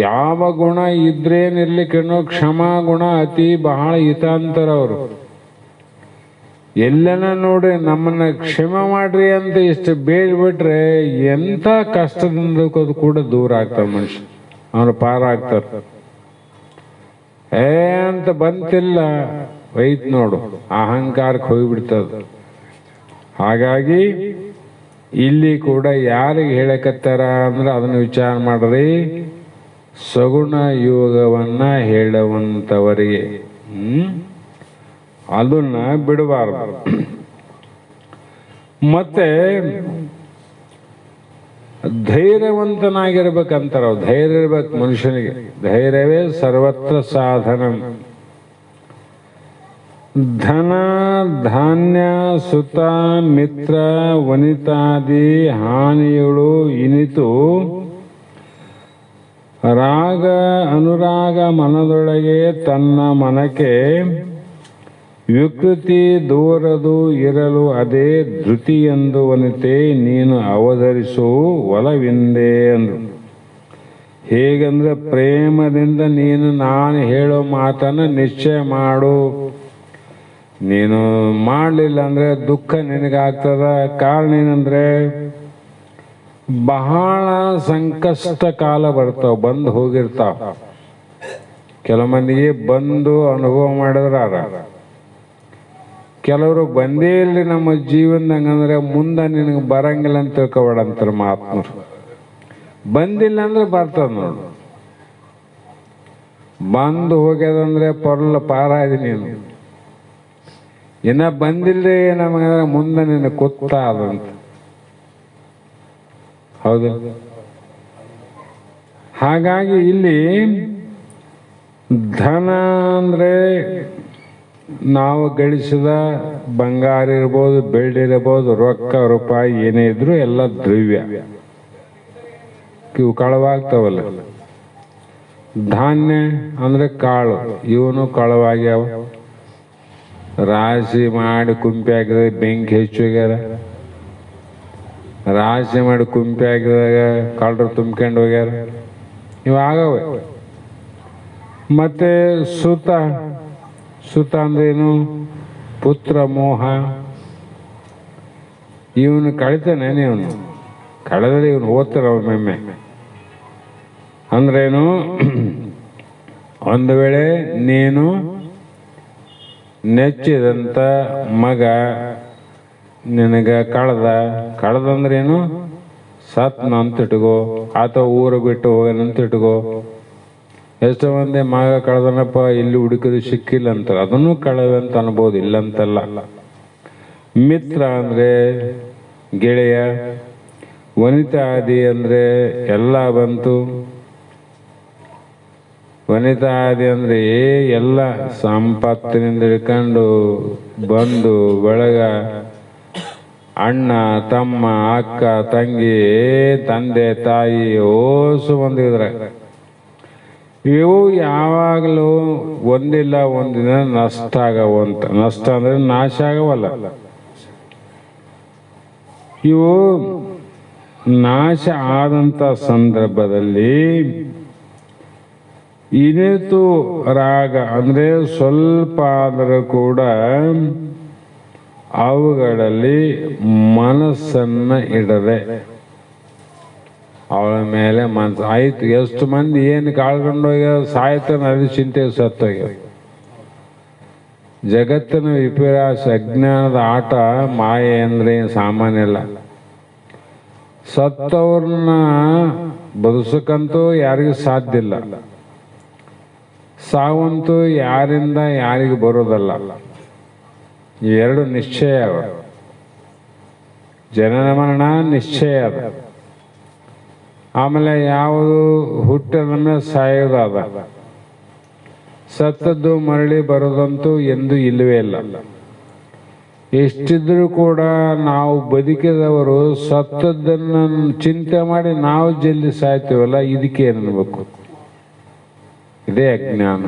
ಯಾವ ಗುಣ ಇದ್ರೇನಿರ್ಲಿಕ್ಕೇನೋ ಕ್ಷಮಾ ಗುಣ ಅತಿ ಬಹಳ ಹಿತ ಅಂತಾರವರು. ಎಲ್ಲನ ನೋಡ್ರಿ ನಮ್ಮನ್ನ ಕ್ಷಮೆ ಮಾಡ್ರಿ ಅಂತ ಇಷ್ಟು ಬೇಡ್ಬಿಟ್ರೆ ಎಂಥ ಕಷ್ಟದಿಂದ ಅದು ಕೂಡ ದೂರ ಆಗ್ತಾರ ಮನುಷ್ಯ, ಅವನು ಪಾರ ಆಗ್ತಾರ. ಅಂತ ಬಂತಿಲ್ಲ ವೈತ್ ನೋಡು, ಅಹಂಕಾರಕ್ಕೆ ಹೋಗಿಬಿಡ್ತದ. ಹಾಗಾಗಿ ಇಲ್ಲಿ ಕೂಡ ಯಾರಿಗೆ ಹೇಳಕತ್ತಾರ ಅಂದ್ರೆ ಅದನ್ನು ವಿಚಾರ ಮಾಡ್ರಿ. ಸಗುಣ ಯೋಗವನ್ನ ಹೇಳುವಂತವರಿಗೆ ಅದನ್ನ ಬಿಡಬಾರದು. ಮತ್ತೆ ಧೈರ್ಯವಂತನಾಗಿರ್ಬೇಕಂತಾರ. ಧೈರ್ಯ ಇರ್ಬೇಕು ಮನುಷ್ಯನಿಗೆ. ಧೈರ್ಯವೇ ಸರ್ವತ್ರ ಸಾಧನ. ಧನ ಧಾನ್ಯ ಸುತ ಮಿತ್ರ ವನಿತಾದಿ ಹಾನಿಗಳು ಇನಿತು ರಾಗ ಅನುರಾಗ ಮನದೊಳಗೆ ತನ್ನ ಮನಕ್ಕೆ ವಿಕೃತಿ ದೂರದು ಇರಲು ಅದೇ ಧೃತಿ ಎಂದು ವನಿತೆ ನೀನು ಅವತರಿಸು ಒಲವಿಂದೆ ಅಂದ್ರು. ಹೇಗಂದ್ರೆ ಪ್ರೇಮದಿಂದ ನೀನು ನಾನು ಹೇಳೋ ಮಾತನ್ನು ನಿಶ್ಚಯ ಮಾಡು. ನೀನು ಮಾಡಲಿಲ್ಲ ಅಂದ್ರೆ ದುಃಖ ನಿನಗಾಗ್ತದ. ಕಾರಣ ಏನಂದ್ರೆ ಬಹಳ ಸಂಕಷ್ಟ ಕಾಲ ಬರ್ತಾವ, ಬಂದು ಹೋಗಿರ್ತಾವ. ಕೆಲವು ಮಂದಿಗೆ ಬಂದು ಅನುಭವ ಮಾಡಿದ್ರಾರ, ಕೆಲವರು ಬಂದೇ ಇಲ್ಲಿ ನಮ್ಮ ಜೀವನದಂಗಂದ್ರೆ ಮುಂದೆ ನಿನಗೆ ಬರಂಗಿಲ್ಲ ಅಂತ ತಿಳ್ಕೊಬೇಡ ಅಂತಾರೆ ಮಹಾತ್ಮರು. ಬಂದಿಲ್ಲ ಅಂದ್ರೆ ಬರ್ತದ ನೋಡು. ಬಂದು ಹೋಗ್ಯದಂದ್ರೆ ಪಾರಾದಿ ನೀನು. ಇನ್ನ ಬಂದಿಲ್ರಿ ನಮಗಂದ್ರೆ ಮುಂದೆ ನಿನ್ನ ಕುತ್ತ ಅದಂತ. ಹೌದು. ಹಾಗಾಗಿ ಇಲ್ಲಿ ಧನ ಅಂದ್ರೆ ನಾವು ಗಳಿಸಿದ ಬಂಗಾರ ಇರ್ಬೋದು, ಬೆಳ್ಳಿ ಇರ್ಬೋದು, ರೊಕ್ಕ ರೂಪಾಯಿ ಏನೇ ಇದ್ರು ಎಲ್ಲ ದ್ರವ್ಯ, ಇವು ಕಳವಾಗ್ತಾವಲ್ಲ. ಧಾನ್ಯ ಅಂದ್ರೆ ಕಾಳು, ಇವನು ಕಳವಾಗ್ಯಾವ. ರಾಶಿ ಮಾಡಿ ಕುಂಪಿ ಹಾಕಿದಾಗ ಬೆಂಕಿ ಹೆಚ್ಚೋಗ್ಯಾರ, ರಾಶಿ ಮಾಡಿ ಕುಂಪಿ ಹಾಕಿದಾಗ ಕಳ್ಳರು ತುಂಬ್ಕೊಂಡು ಹೋಗ್ಯಾರ, ಇವಾಗವೆ. ಮತ್ತೆ ಸುತ ಅಂದ್ರೇನು? ಪುತ್ರ ಮೋಹ. ಇವನು ಕಳಿತಾನೆ, ಇವನು ಕಳೆದ್ರೆ ಇವನು ಓದ್ತಾರ ಒಮ್ಮೆ. ಅಂದ್ರೇನು? ಒಂದು ವೇಳೆ ನೀನು ನೆಚ್ಚಿದಂತ ಮಗ ನಿನಗ ಕಳೆದಂದ್ರೇನು? ಸತ್ನ ಅಂತ ಇಟ್ಕೋ, ಅಥವಾ ಊರು ಬಿಟ್ಟು ಹೋಗನಂತ ಇಟ್ಕೋ. ಎಷ್ಟೋ ಮಂದಿ ಮಗ ಕಳೆದನಪ್ಪ, ಇಲ್ಲಿ ಹುಡುಕಿದ್ರು ಸಿಕ್ಕಿಲ್ಲ ಅಂತಾರೆ, ಅದನ್ನು ಕಳವೆ ಅಂತ ಅನ್ಬೋದು, ಇಲ್ಲಂತಲ್ಲ. ಮಿತ್ರ ಅಂದ್ರೆ ಗೆಳೆಯ, ವನಿತಾ ಆದಿ ಅಂದ್ರೆ ಎಲ್ಲ ಬಂತು. ವನಿತಾ ಆದಿ ಅಂದ್ರೆ ಎಲ್ಲ ಸಂಪತ್ತಿನಿಂದ ಹಿಡ್ಕೊಂಡು ಬಂಧು ಬಳಗ, ಅಣ್ಣ ತಮ್ಮ ಅಕ್ಕ ತಂಗಿ ತಂದೆ ತಾಯಿ ಓಸು ಬಂದಿದ್ರ. ಇವು ಯಾವಾಗಲೂ ಒಂದಿಲ್ಲ ಒಂದಿನ ನಷ್ಟ ಆಗವಂತ. ನಷ್ಟ ಅಂದ್ರೆ ನಾಶ ಆಗವಲ್ಲ. ಇವು ನಾಶ ಆದಂತ ಸಂದರ್ಭದಲ್ಲಿ ಇನಿತು ರಾಗ ಅಂದ್ರೆ ಸ್ವಲ್ಪ ಆದರೂ ಕೂಡ ಅವುಗಳಲ್ಲಿ ಮನಸ್ಸನ್ನ ಇಡದೆ ಅವಳ ಮೇಲೆ ಮನಸ್ಸು ಆಯ್ತು. ಎಷ್ಟು ಮಂದಿ ಏನು ಕಾಳ್ಕೊಂಡೋಗ್ಯ ಸಾಯ್ತಾನ, ಅದು ಚಿಂತೆ ಸತ್ತೋಗ್ಯ. ಜಗತ್ತಿನ ವಿಪರ್ಯಾಸ, ಅಜ್ಞಾನದ ಆಟ, ಮಾಯೆ ಅಂದ್ರೆ ಸಾಮಾನ್ಯ ಇಲ್ಲ. ಸತ್ತವ್ರನ್ನ ಬದುಸಕ್ಕಂತೂ ಯಾರಿಗೂ ಸಾಧ್ಯ ಇಲ್ಲ. ಸಾವಂತೂ ಯಾರಿಂದ ಯಾರಿಗೂ ಬರೋದಲ್ಲ. ಇವೆರಡು ನಿಶ್ಚಯ ಅವ. ಜನನ ಮರಣ ನಿಶ್ಚಯ ಅದ. ಆಮೇಲೆ ಯಾವುದು ಹುಟ್ಟದನ್ನ ಸಾಯೋದಾದ. ಸತ್ತದ್ದು ಮರಳಿ ಬರೋದಂತೂ ಎಂದೂ ಇಲ್ಲವೇ ಇಲ್ಲ. ಎಷ್ಟಿದ್ರೂ ಕೂಡ ನಾವು ಬದುಕಿದವರು ಸತ್ತದ್ದನ್ನ ಚಿಂತೆ ಮಾಡಿ ನಾವು ಜಲ್ದಿ ಸಾಯ್ತೀವಲ್ಲ, ಇದಕ್ಕೆ ಏನನ್ಬೇಕು? ಇದೇ ಅಜ್ಞಾನ.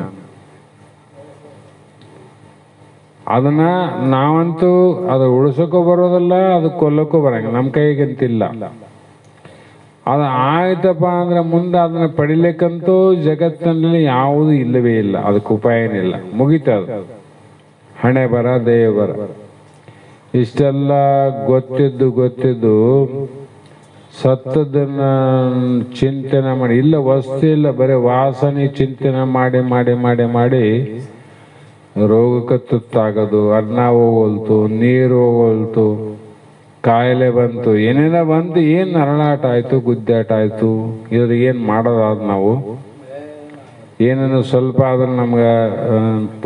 ಅದನ್ನ ನಾವಂತೂ ಅದು ಉಳಿಸೋಕ್ಕೂ ಬರೋದಲ್ಲ, ಅದು ಕೊಲ್ಲಕ್ಕೂ ಬರಂಗ, ನಮ್ಮ ಕೈಗಂತಿಲ್ಲ. ಅದು ಆಯ್ತಪ್ಪ ಅಂದ್ರೆ ಮುಂದೆ ಅದನ್ನ ಪಡಿಲಿಕ್ಕಂತೂ ಜಗತ್ತಿನಲ್ಲಿ ಯಾವುದೂ ಇಲ್ಲವೇ ಇಲ್ಲ. ಅದಕ್ಕೆ ಉಪಾಯನಿಲ್ಲ, ಮುಗಿತದ. ಹಣೆ ಬರ ದೇವ ಬರ. ಇಷ್ಟೆಲ್ಲ ಗೊತ್ತಿದ್ದು ಸತ್ತದನ್ನ ಚಿಂತನೆ ಮಾಡಿ, ಇಲ್ಲ ವಸ್ತು ಇಲ್ಲ, ಬರೀ ವಾಸನೆ ಚಿಂತನೆ ಮಾಡಿ ಮಾಡಿ ಮಾಡಿ ಮಾಡಿ ರೋಗಕ್ಕೆ ತುತ್ತಾಗೋದು. ಅನ್ನ ಹೋಗೋಲ್ತು, ನೀರು ಹೋಗೋಲ್ತು, ಕಾಯಿಲೆ ಬಂತು, ಏನೇನ ಬಂತು. ಏನ್ ನರಳಾಟ ಆಯ್ತು, ಗುದ್ದಾಟ ಆಯ್ತು. ಇದ್ರಿಗೆ ಏನ್ ಮಾಡೋದಾದ ನಾವು? ಏನೇನು ಸ್ವಲ್ಪ ಆದ್ರೂ ನಮ್ಗ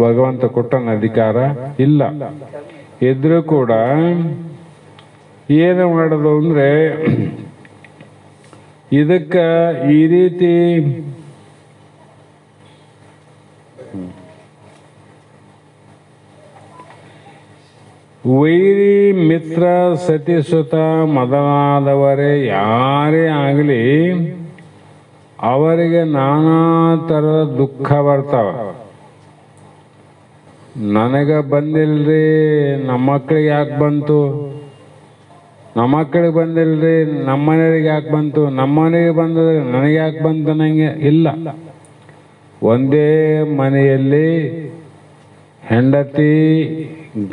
ಭಗವಂತ ಕೊಟ್ಟನ ಅಧಿಕಾರ ಇಲ್ಲ. ಇದ್ರೂ ಕೂಡ ಏನು ಮಾಡೋದು ಅಂದ್ರೆ, ಇದಕ್ಕ ಈ ರೀತಿ ವೈರಿ ಮಿತ್ರ ಸತಿಸುತ ಮೊದಲಾದವರೇ ಯಾರೇ ಆಗಲಿ ಅವರಿಗೆ ನಾನಾ ಥರದ ದುಃಖ ಬರ್ತಾವ. ನನಗ ಬಂದಿಲ್ರಿ, ನಮ್ಮ ಮಕ್ಕಳಿಗೆ ಯಾಕೆ ಬಂತು? ನಮ್ಮ ಮಕ್ಕಳಿಗೆ ಬಂದಿಲ್ರಿ, ನಮ್ಮ ಮನೆಯವ್ರಿಗೆ ಯಾಕೆ ಬಂತು? ನಮ್ಮ ಮನೆಗೆ ಬಂದರೆ ನನಗೆ ಯಾಕೆ ಬಂತು? ನನಗೆ ಇಲ್ಲ. ಒಂದೇ ಮನೆಯಲ್ಲಿ ಹೆಂಡತಿ,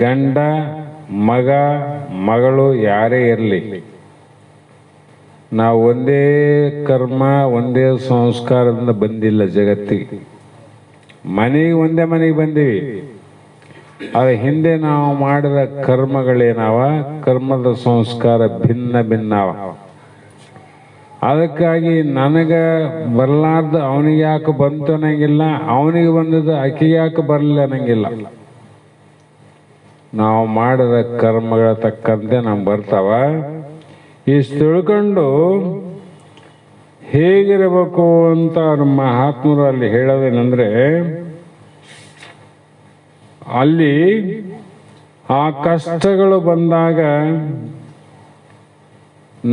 ಗಂಡ, ಮಗ, ಮಗಳು ಯಾರೇ ಇರಲಿ, ನಾವು ಒಂದೇ ಕರ್ಮ, ಒಂದೇ ಸಂಸ್ಕಾರದಿಂದ ಬಂದಿಲ್ಲ ಜಗತ್ತಿಗೆ. ಒಂದೇ ಮನೆಗೆ ಬಂದೀವಿ. ಅದ್ರ ಹಿಂದೆ ನಾವು ಮಾಡಿದ ಕರ್ಮಗಳೇನವ, ಕರ್ಮದ ಸಂಸ್ಕಾರ ಭಿನ್ನ ಭಿನ್ನವ. ಅದಕ್ಕಾಗಿ ನನಗ ಬರಲಾರ್ದು ಅವನಿಗೆ ಯಾಕೆ ಬಂತು ಅನ್ನಂಗಿಲ್ಲ, ಅವನಿಗೆ ಬಂದದ್ದು ಆಕೆಗೆ ಯಾಕೆ ಬರಲಿಲ್ಲ ಅನ್ನಂಗಿಲ್ಲ. ನಾವು ಮಾಡಿದ ಕರ್ಮಗಳ ತಕ್ಕಂತೆ ನಮ್ಗೆ ಬರ್ತಾವ. ಇಷ್ಟು ತಿಳ್ಕೊಂಡು ಹೇಗಿರಬೇಕು ಅಂತ ಅವ್ರ ಮಹಾತ್ಮರು ಅಲ್ಲಿ ಹೇಳೋದೇನೆಂದ್ರೆ, ಅಲ್ಲಿ ಆ ಕಷ್ಟಗಳು ಬಂದಾಗ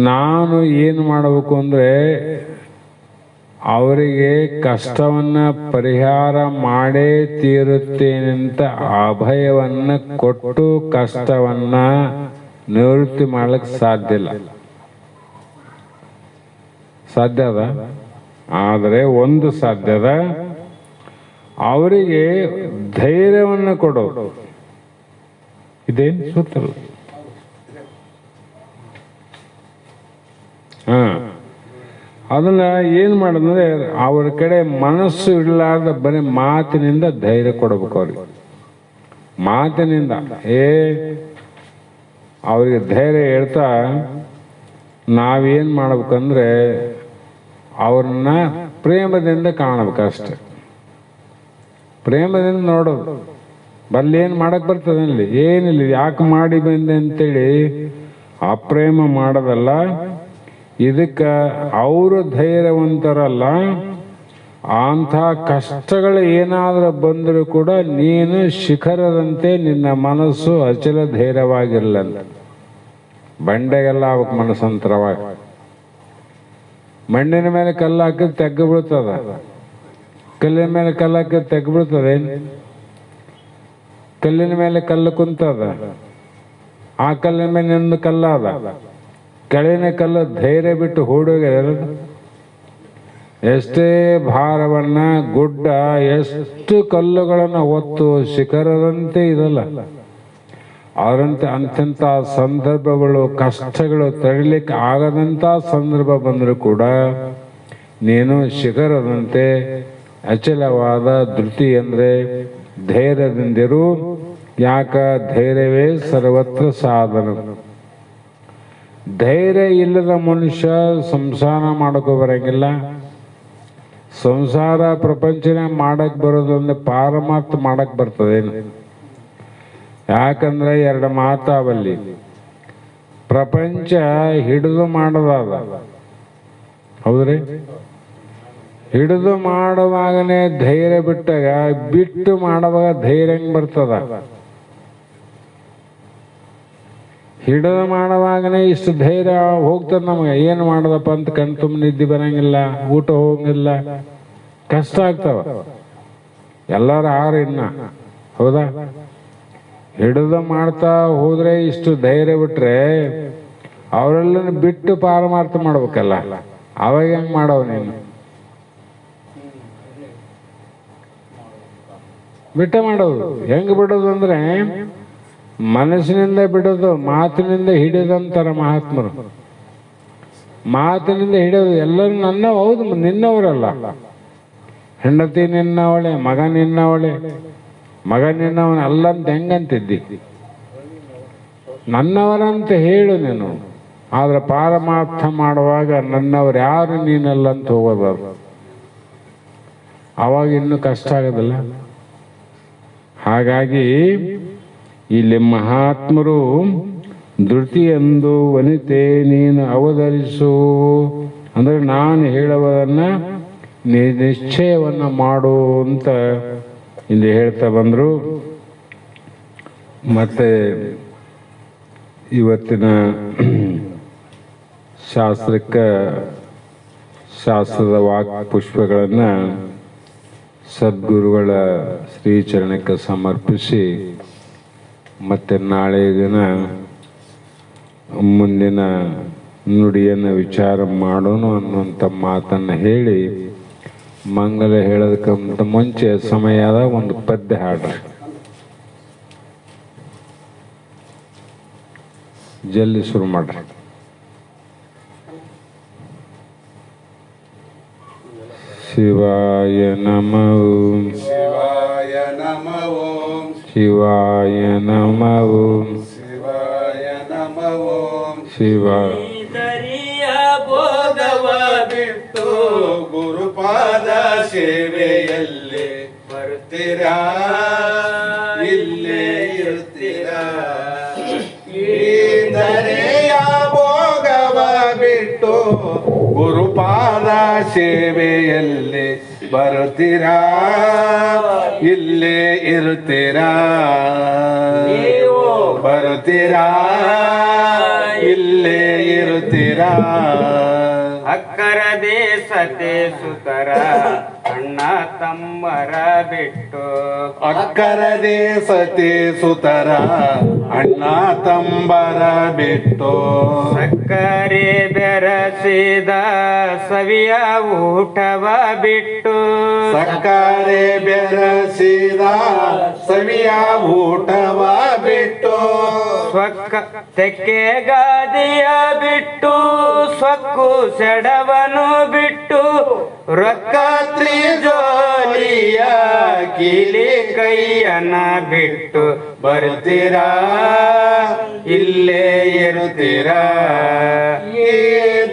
ನಾನು ಏನು ಮಾಡಬೇಕು ಅಂದರೆ ಅವರಿಗೆ ಕಷ್ಟವನ್ನ ಪರಿಹಾರ ಮಾಡೇ ತೀರುತ್ತೇನೆಂತ ಅಭಯವನ್ನು ಕೊಟ್ಟು ಕಷ್ಟವನ್ನ ನಿವೃತ್ತಿ ಮಾಡಲಿಕ್ಕೆ ಸಾಧ್ಯ ಇಲ್ಲ. ಸಾಧ್ಯ ಅದ, ಆದರೆ ಒಂದು ಸಾಧ್ಯದ, ಅವರಿಗೆ ಧೈರ್ಯವನ್ನು ಕೊಡೋದು. ಇದೇನು ಸೂತ್ರ. ಅದನ್ನ ಏನ್ ಮಾಡೋದಂದ್ರೆ ಅವ್ರ ಕಡೆ ಮನಸ್ಸು ಇಡಲಾರ್ದ ಬರೀ ಮಾತಿನಿಂದ ಧೈರ್ಯ ಕೊಡಬೇಕು. ಅವ್ರಿಗೆ ಮಾತಿನಿಂದ ಅವ್ರಿಗೆ ಧೈರ್ಯ ಹೇಳ್ತಾ ನಾವೇನ್ ಮಾಡ್ಬೇಕಂದ್ರೆ ಅವ್ರನ್ನ ಪ್ರೇಮದಿಂದ ಕಾಣಬೇಕಷ್ಟೆ. ಪ್ರೇಮದಿಂದ ನೋಡೋದು. ಬಲ್ಲಿ ಏನ್ ಮಾಡಕ್ ಬರ್ತದೆ ಅಲ್ಲಿ ಏನಿಲ್ಲ, ಯಾಕೆ ಮಾಡಿ ಬಂದೆ ಅಂತೇಳಿ ಅಪ್ರೇಮ ಮಾಡೋದಲ್ಲ. ಇದಕ್ಕ ಅವರು ಧೈರ್ಯವಂತರಲ್ಲ. ಅಂಥ ಕಷ್ಟಗಳು ಏನಾದರೂ ಬಂದರೂ ಕೂಡ ನೀನು ಶಿಖರದಂತೆ ನಿನ್ನ ಮನಸ್ಸು ಅಚಲ ಧೈರ್ಯವಾಗಿರ್ಲಂತ. ಬಂಡೆಗೆಲ್ಲ ಅವಕ್ಕೆ ಮನಸ್ಸಂತರವಾಗ. ಮಣ್ಣಿನ ಮೇಲೆ ಕಲ್ಲು ಹಾಕಿದ್ ತೆಗ್ದು ಬೀಳ್ತದ, ಕಲ್ಲಿನ ಮೇಲೆ ಕಲ್ಲು ಹಾಕಿದ್ ತೆಗ್ದು ಬೀಳ್ತದೆ. ಕಲ್ಲಿನ ಮೇಲೆ ಕಲ್ಲು ಕುಂತದ, ಆ ಕಲ್ಲಿನ ಮೇಲೆ ನಿಂದು ಕಲ್ಲಾದ, ಕೆಳಗಿನ ಕಲ್ಲು ಧೈರ್ಯ ಬಿಟ್ಟು ಹೂಡೋಗ್ಯಾರ. ಎಷ್ಟೇ ಭಾರವನ್ನ ಗುಡ್ಡ ಎಷ್ಟು ಕಲ್ಲುಗಳನ್ನ ಒತ್ತು ಶಿಖರದಂತೆ ಇದಲ್ಲ. ಅವರಂತೆ ಅಂಥ ಸಂದರ್ಭಗಳು ಕಷ್ಟಗಳು ತಡಿಲಿಕ್ಕೆ ಆಗದಂತ ಸಂದರ್ಭ ಬಂದರೂ ಕೂಡ ನೀನು ಶಿಖರದಂತೆ ಅಚಲವಾದ ಧೃತಿ ಅಂದ್ರೆ ಧೈರ್ಯದಿಂದಿರು. ಯಾಕ ಧೈರ್ಯವೇ ಸರ್ವತ್ರ ಸಾಧನ. ಧೈರ್ಯ ಇಲ್ಲದ ಮನುಷ್ಯ ಸಂಸಾರ ಮಾಡಕ್ಕೂ ಬರಂಗಿಲ್ಲ. ಸಂಸಾರ ಪ್ರಪಂಚನ ಮಾಡಕ್ ಬರೋದಂದ್ರೆ ಪಾರಮಾರ್ಥ ಮಾಡಕ್ ಬರ್ತದೇನು? ಯಾಕಂದ್ರೆ ಎರಡು ಮಾತಾವಲ್ಲಿ. ಪ್ರಪಂಚ ಹಿಡಿದು ಮಾಡೋದಾದ, ಹೌದ್ರಿ? ಹಿಡಿದು ಮಾಡುವಾಗನೇ ಧೈರ್ಯ ಬಿಟ್ಟಾಗ ಬಿಟ್ಟು ಮಾಡುವಾಗ ಧೈರ್ಯ ಹೆಂಗ್ ಬರ್ತದ? ಹಿಡಿದು ಮಾಡುವಾಗನೇ ಇಷ್ಟು ಧೈರ್ಯ ಹೋಗ್ತದ ನಮಗೆ. ಏನು ಮಾಡೋದಪ್ಪ ಅಂತ ಕಣ್ ತುಂಬ ನಿದ್ದೆ ಬರಂಗಿಲ್ಲ, ಊಟ ಹೋಗಂಗಿಲ್ಲ, ಕಷ್ಟ ಆಗ್ತಾವ. ಎಲ್ಲರ ಇನ್ನ ಹೌದಾ? ಹಿಡಿದು ಮಾಡ್ತಾ ಹೋದ್ರೆ ಇಷ್ಟು ಧೈರ್ಯ ಬಿಟ್ರೆ ಅವರೆಲ್ಲ ಬಿಟ್ಟು ಪಾರಮಾರ್ಥ ಮಾಡ್ಬೇಕಲ್ಲ. ಅವಾಗ ಹೆಂಗ್ ಮಾಡವ್ ನೀನು? ಬಿಟ್ಟ ಮಾಡೋದು. ಹೆಂಗ್ ಬಿಡೋದು ಅಂದ್ರೆ ಮನಸ್ಸಿನಿಂದ ಬಿಡೋದು, ಮಾತಿನಿಂದ ಹಿಡಿದಂತಾರ ಮಹಾತ್ಮರು. ಮಾತಿನಿಂದ ಹಿಡಿಯೋದು. ಎಲ್ಲರೂ ನನ್ನ, ಹೌದು ನಿನ್ನವರಲ್ಲ. ಹೆಂಡತಿ ನಿನ್ನವಳೆ, ಮಗ ನಿನ್ನವಳೆ, ಮಗ ನಿನ್ನವನ ಅಲ್ಲಂತ ಹೆಂಗಂತಿದ್ದಿ? ನನ್ನವರಂತ ಹೇಳು ನೀನು. ಆದ್ರೆ ಪಾರಮಾರ್ಥ ಮಾಡುವಾಗ ನನ್ನವ್ರು ಯಾರು ನೀನಲ್ಲ ಅಂತ ಹೋಗೋದು. ಅವಾಗ ಇನ್ನೂ ಕಷ್ಟ ಆಗೋದಿಲ್ಲ. ಹಾಗಾಗಿ ಇಲ್ಲಿ ಮಹಾತ್ಮರು ಧೃತಿಯೆಂದು ವನಿತೆ ನೀನು ಅವತರಿಸು ಅಂದ್ರೆ ನಾನು ಹೇಳುವುದನ್ನ ನಿಶ್ಚಯವನ್ನ ಮಾಡು ಅಂತ ಇಲ್ಲಿ ಹೇಳ್ತಾ ಬಂದ್ರು. ಮತ್ತೆ ಇವತ್ತಿನ ಶಾಸ್ತ್ರದ ವಾಕ್ ಪುಷ್ಪಗಳನ್ನ ಸದ್ಗುರುಗಳ ಶ್ರೀಚರಣಕ್ಕೆ ಸಮರ್ಪಿಸಿ ಮತ್ತೆ ನಾಳೆ ದಿನ ಮುಂದಿನ ನುಡಿಯನ್ನು ವಿಚಾರ ಮಾಡೋಣ ಅನ್ನುವಂಥ ಮಾತನ್ನು ಹೇಳಿ ಮಂಗಲ ಹೇಳೋದಕ್ಕಿಂತ ಮುಂಚೆ ಸಮಯದ ಒಂದು ಪದ್ಯ ಹಾಡ್ರಿ. ಜಲ್ದಿ ಶುರು ಮಾಡ್ರಿ. ಶಿವಾಯ ನಮಃ ಓಂ, ಶಿವಾಯ ನಮಃ ಓಂ, ಶಿವಾಯ ನಮಃ ಓಂ, ಶಿವಾಯ ನಮಃ ಓಂ. ಶಿವಾಯ ದರಿಯ ಬೋಧವ ಬಿಟ್ಟು ಗುರುಪಾದ ಸೇವೆಯಲ್ಲಿ ಬರ್ತೀರಾ, ಇಲ್ಲೇ ಇರ್ತೀರಾ? ಸೇವೆಯಲ್ಲಿ ಬರುತ್ತೀರಾ ಇಲ್ಲೇ ಇರುತ್ತೀರಾ ನೀವು ಬರುತ್ತೀರಾ ಇಲ್ಲೇ ಇರುತ್ತೀರಾ ಅಕ್ಕರದೇ ಸತೆ ಸುತರ ಅಣ್ಣ ತಮ್ಮರ ಬಿಟ್ಟು ಅಕ್ಕರದೇ ಸತಿ ಸುತರ ಅಣ್ಣ ತಂಬರ ಬಿಟ್ಟು ಸಕ್ಕರೆ ಬೆರಸಿದ ಸವಿಯ ಊಟವ ಬಿಟ್ಟು ಸಕ್ಕರೆ ಬೆರಸಿದ ಸವಿಯ ಊಟವ ಬಿಟ್ಟು ಸ್ವಕ್ಕ ತೆಕ್ಕೆ ಗಾದಿಯ ಬಿಟ್ಟು ಸ್ವಕ್ಕು ಸೆಡವನು ಬಿಟ್ಟು ರೊಕ್ಕತ್ರಿ ಜೋಲಿಯ ಕೀಲಿ ಕೈಯನ ಬಿಟ್ಟು ಬರುತ್ತೀರಾ ಇಲ್ಲೇ ಇರುತ್ತೀರಾ ಈ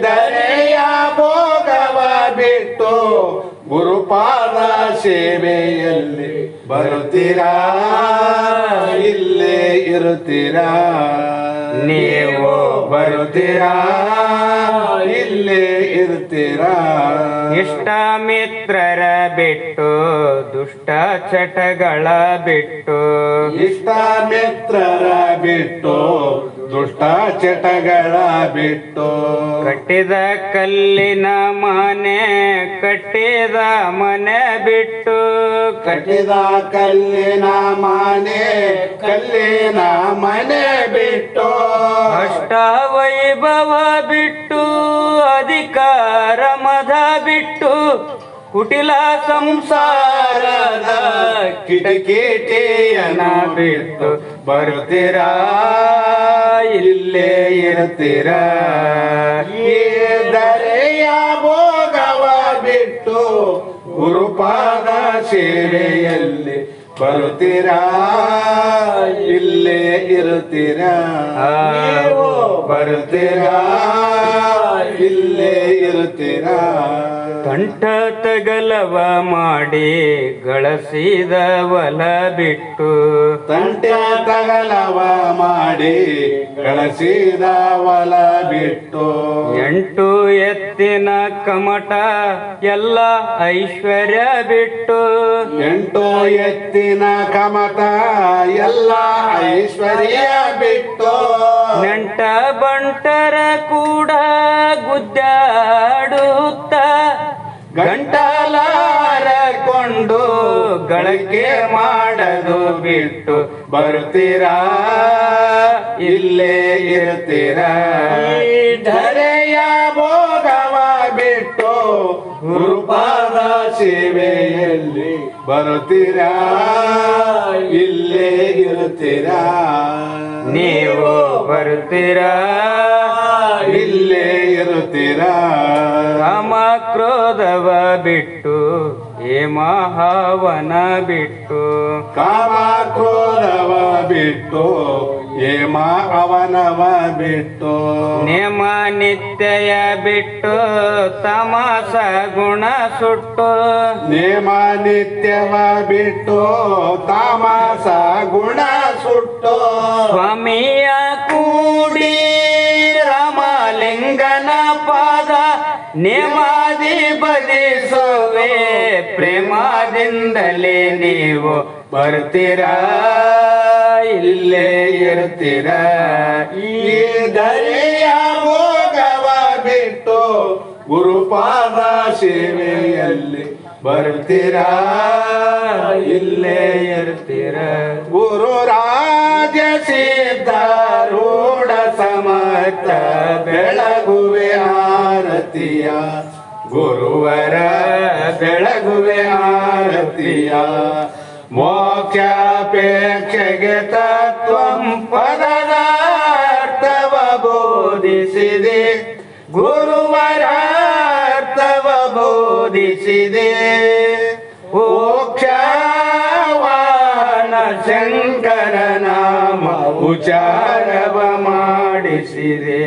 ದರೆಯ ಭೋಗವ ಬಿಟ್ಟು ಗುರುಪಾದ ಸೇವೆಯಲ್ಲಿ ಬರುತ್ತೀರಾ ಇಲ್ಲೇ ಇರುತ್ತೀರಾ ನೀವು ಬರುತ್ತೀರಾ ಇಲ್ಲೇ ಇರುತ್ತೀರಾ ಇಷ್ಟ ಮಿತ್ರರ ಬಿಟ್ಟು ದುಷ್ಟ ಚಟಗಳ ಬಿಟ್ಟು ಇಷ್ಟ ಮಿತ್ರರ ಬಿಟ್ಟು ದುಷ್ಟ ಚಟಗಳ ಬಿಟ್ಟು ಕಟ್ಟಿದ ಕಲ್ಲಿನ ಮನೆ ಕಟ್ಟಿದ ಮನೆ ಬಿಟ್ಟು ಕಟ್ಟಿದ ಕಲ್ಲಿನ ಮನೆ ಕಲ್ಲಿನ ಮನೆ ಬಿಟ್ಟು ಅಷ್ಟ ವೈಭವ ಬಿಟ್ಟು ಅಧಿಕಾರ ಮದ ಬಿಟ್ಟು ಕುಟಿಲ ಸಂಸಾರದ ಕಿಟಕಿಟಿಯನ ಬಿಟ್ಟು ಬರುತ್ತೀರಾ ಇಲ್ಲೇ ಇರುತ್ತೀರಾ ಈ ದರೆಯ ಭೋಗವ ಬಿಟ್ಟು ಗುರುಪಾದ ಸೇವೆಯಲ್ಲಿ ಬರುತ್ತೀರಾ ಇಲ್ಲೇ ಇರುತ್ತೀರಾ ನೀವು ಬರುತ್ತೀರಾ ಇಲ್ಲೇ ಇರುತ್ತೀರಾ ಕಂಠ ತಗಲವ ಮಾಡಿ ಗಳಿಸಿದ ಹೊಲ ಬಿಟ್ಟು ತಂಟೆ ತಗಲವ ಮಾಡಿ ಗಳಿಸಿದ ಹೊಲ ಬಿಟ್ಟು 8 ಎತ್ತಿನ ಕಮಟ ಎಲ್ಲ ಐಶ್ವರ್ಯ ಬಿಟ್ಟು 8 ಎತ್ತಿನ ಕಮತ ಎಲ್ಲ ಐಶ್ವರ್ಯ ಬಿಟ್ಟು ನೆಂಟ ಬಂಟರ ಕೂಡ ಗುದ್ದಾಡುತ್ತ ಗಂಟಲಾರಕೊಂಡು ಗಳಕೆ ಮಾಡದು ಬಿಟ್ಟು ಬರುತ್ತೀರಾ ಇಲ್ಲೇ ಇರುತ್ತೀರಾ ಈ ಧರೆಯ ಭೋಗವ ಬಿಟ್ಟು ಗುರುಪಾದ ಸೇವೆಯಲ್ಲಿ ಬರುತ್ತೀರಾ ಇಲ್ಲೇ ಇರುತ್ತೀರಾ ನೀವು ಬರ್ತೀರಾ ಇಲ್ಲೇ ಇರುತ್ತೀರಾ ಕಾಮ ಕ್ರೋಧವ ಬಿಟ್ಟು ಹೇಮಹಾವನ ಬಿಟ್ಟು ಕಾಮ ಕ್ರೋಧವ ಬಿಟ್ಟು ಹೇಮ ಅವನವ ಬಿಟ್ಟು ನೇಮ ನಿತ್ಯ ಬಿಟ್ಟು ತಮಸ ಗುಣ ಸುಟ್ಟು ನೇಮ ನಿತ್ಯವ ಬಿಟ್ಟು ತಾಮಸ ಗುಣ ಸುಟ್ಟು ಸ್ವಾಮಿಯ ಕೂಡಿ ರಾಮಲಿಂಗನ ಪಾದ ನೇಮಾದಿ ಬದಿಸುವೆ ಪ್ರೇಮದಿಂದಲೇ ನೀವು ಬರ್ತೀರಾ ಇಲ್ಲೇ ಇರ್ತೀರಾ ಈ ಧರೆಯ ಭೋಗವ ಬಿಟ್ಟು ಗುರುಪಾದ ಸೇವೆಯಲ್ಲಿ ಬರ್ತೀರಾ ಇಲ್ಲೇ ಇರ್ತೀರಾ ಗುರು ರಾಜ ಸಿದ್ಧಾರೂಢ ಸಮರ್ಥ ಬೆಳಗುವೆ ಆರತಿಯ ಗುರುವರ ಬೆಳಗುವೆ ಆರತಿಯ ಮೋಕ್ಷಾಪೇಕ್ಷೆಗೆ ತತ್ವಂ ಪದದ ಅರ್ಥವ ಬೋಧಿಸಿದೆ ಗುರುವರ ಅರ್ಥವ ಬೋಧಿಸಿದೆ ಮೋಕ್ಷವಾನ ಶಂಕರ ನಾಮ ಉಚಾರವ ಮಾಡಿಸಿದೆ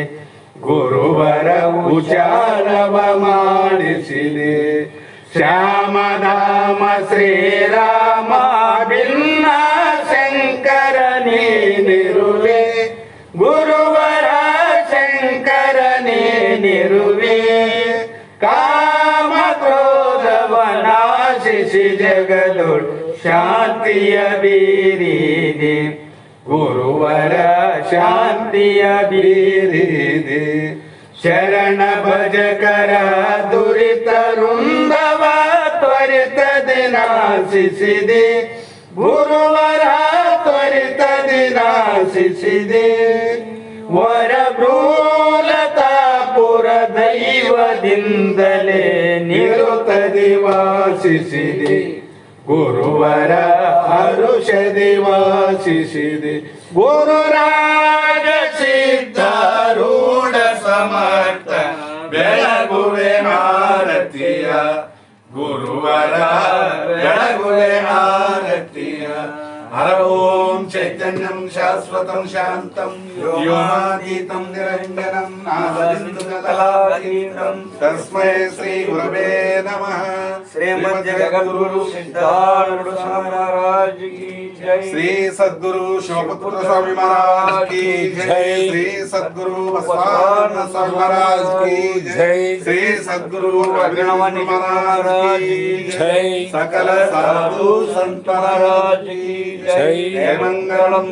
ಗುರುವರ ಉಚಾರವ ಮಾಡಿಸಿದೆ ಶ್ಯಾಮಧಾಮ ಶ್ರೀರಾಮ ಭಿನ್ನ ಶಂಕರ ನೀನಿರುವೆ ಗುರುವರ ಶಂಕರ ನೀನಿರುವೆ ಕಾಮ ಪಾಲಿಸಿ ಜಗದೊಳ್ ಶಾಂತಿಯ ಬೀರಿದೆ ಗುರುವರ ಶಾಂತಿಯ ಬೀರಿದೆ ಶರಣ ಭಜಕರ ದುರಿತ ವೃಂದವ ತ್ವರಿತದಿ ನಾಶಿಸಿದೆ ಗುರುವರ ತ್ವರಿತದಿ ನಾಶಿಸಿದೆ ವರಭ್ರೂಲತಾಪುರ ದೈವದಿಂದಲೇ ನಿರುತದಿ ವಾಸಿಸಿದೆ ಗುರುವರ ಹರುಷದಿ ವಾಸಿಸಿದೆ ಗುರುರಾಜ ಸಿದ್ಧಾರೂಢ ಸಮರ್ಥ ಬೆಳಗುವೆ ಆರತಿಯ ಗುರುವರ ಬೆಳಗುವೆ ಆರತಿಯ ಹರ ಓಂ ಚೈತನ್ಯಂ ಶಾಶ್ವತಂ ಶಾಂತಂ ವ್ಯೋಮಾತೀತಂ ನಿರಂಜನಂ ನಾದಬಿಂದುಕಲಾತೀತಂ ತಸ್ಮೈ ಶ್ರೀ ಗುರವೇ ನಮಃ ಶ್ರೀಮದ್ ಜಗದ್ಗುರು ಸಿದ್ಧಾರೂಢ ಸ್ವಾಮಿ ಮಹಾರಾಜ್ ಕಿ ಜೈ ಶ್ರೀ ಸದ್ಗುರು ಶಿವಪುತ್ರ ಸ್ವಾಮಿ ಮಹಾರಾಜ್ ಕಿ ಜೈ ಶ್ರೀ ಸದ್ಗುರು ಬಸವಾನಂದ ಸ್ವಾಮಿ ಮಹಾರಾಜ್ ಕಿ ಜೈ ಶ್ರೀ ಸದ್ಗುರು ಅಭಿನವನಿ ಮಹಾರಾಜ್ ಕಿ ಜೈ ಸಕಲ ಸಾಧು ಸಂತ ಮಹಾರಾಜ್ ಕಿ ಜೈ ಮಂಗಳಂ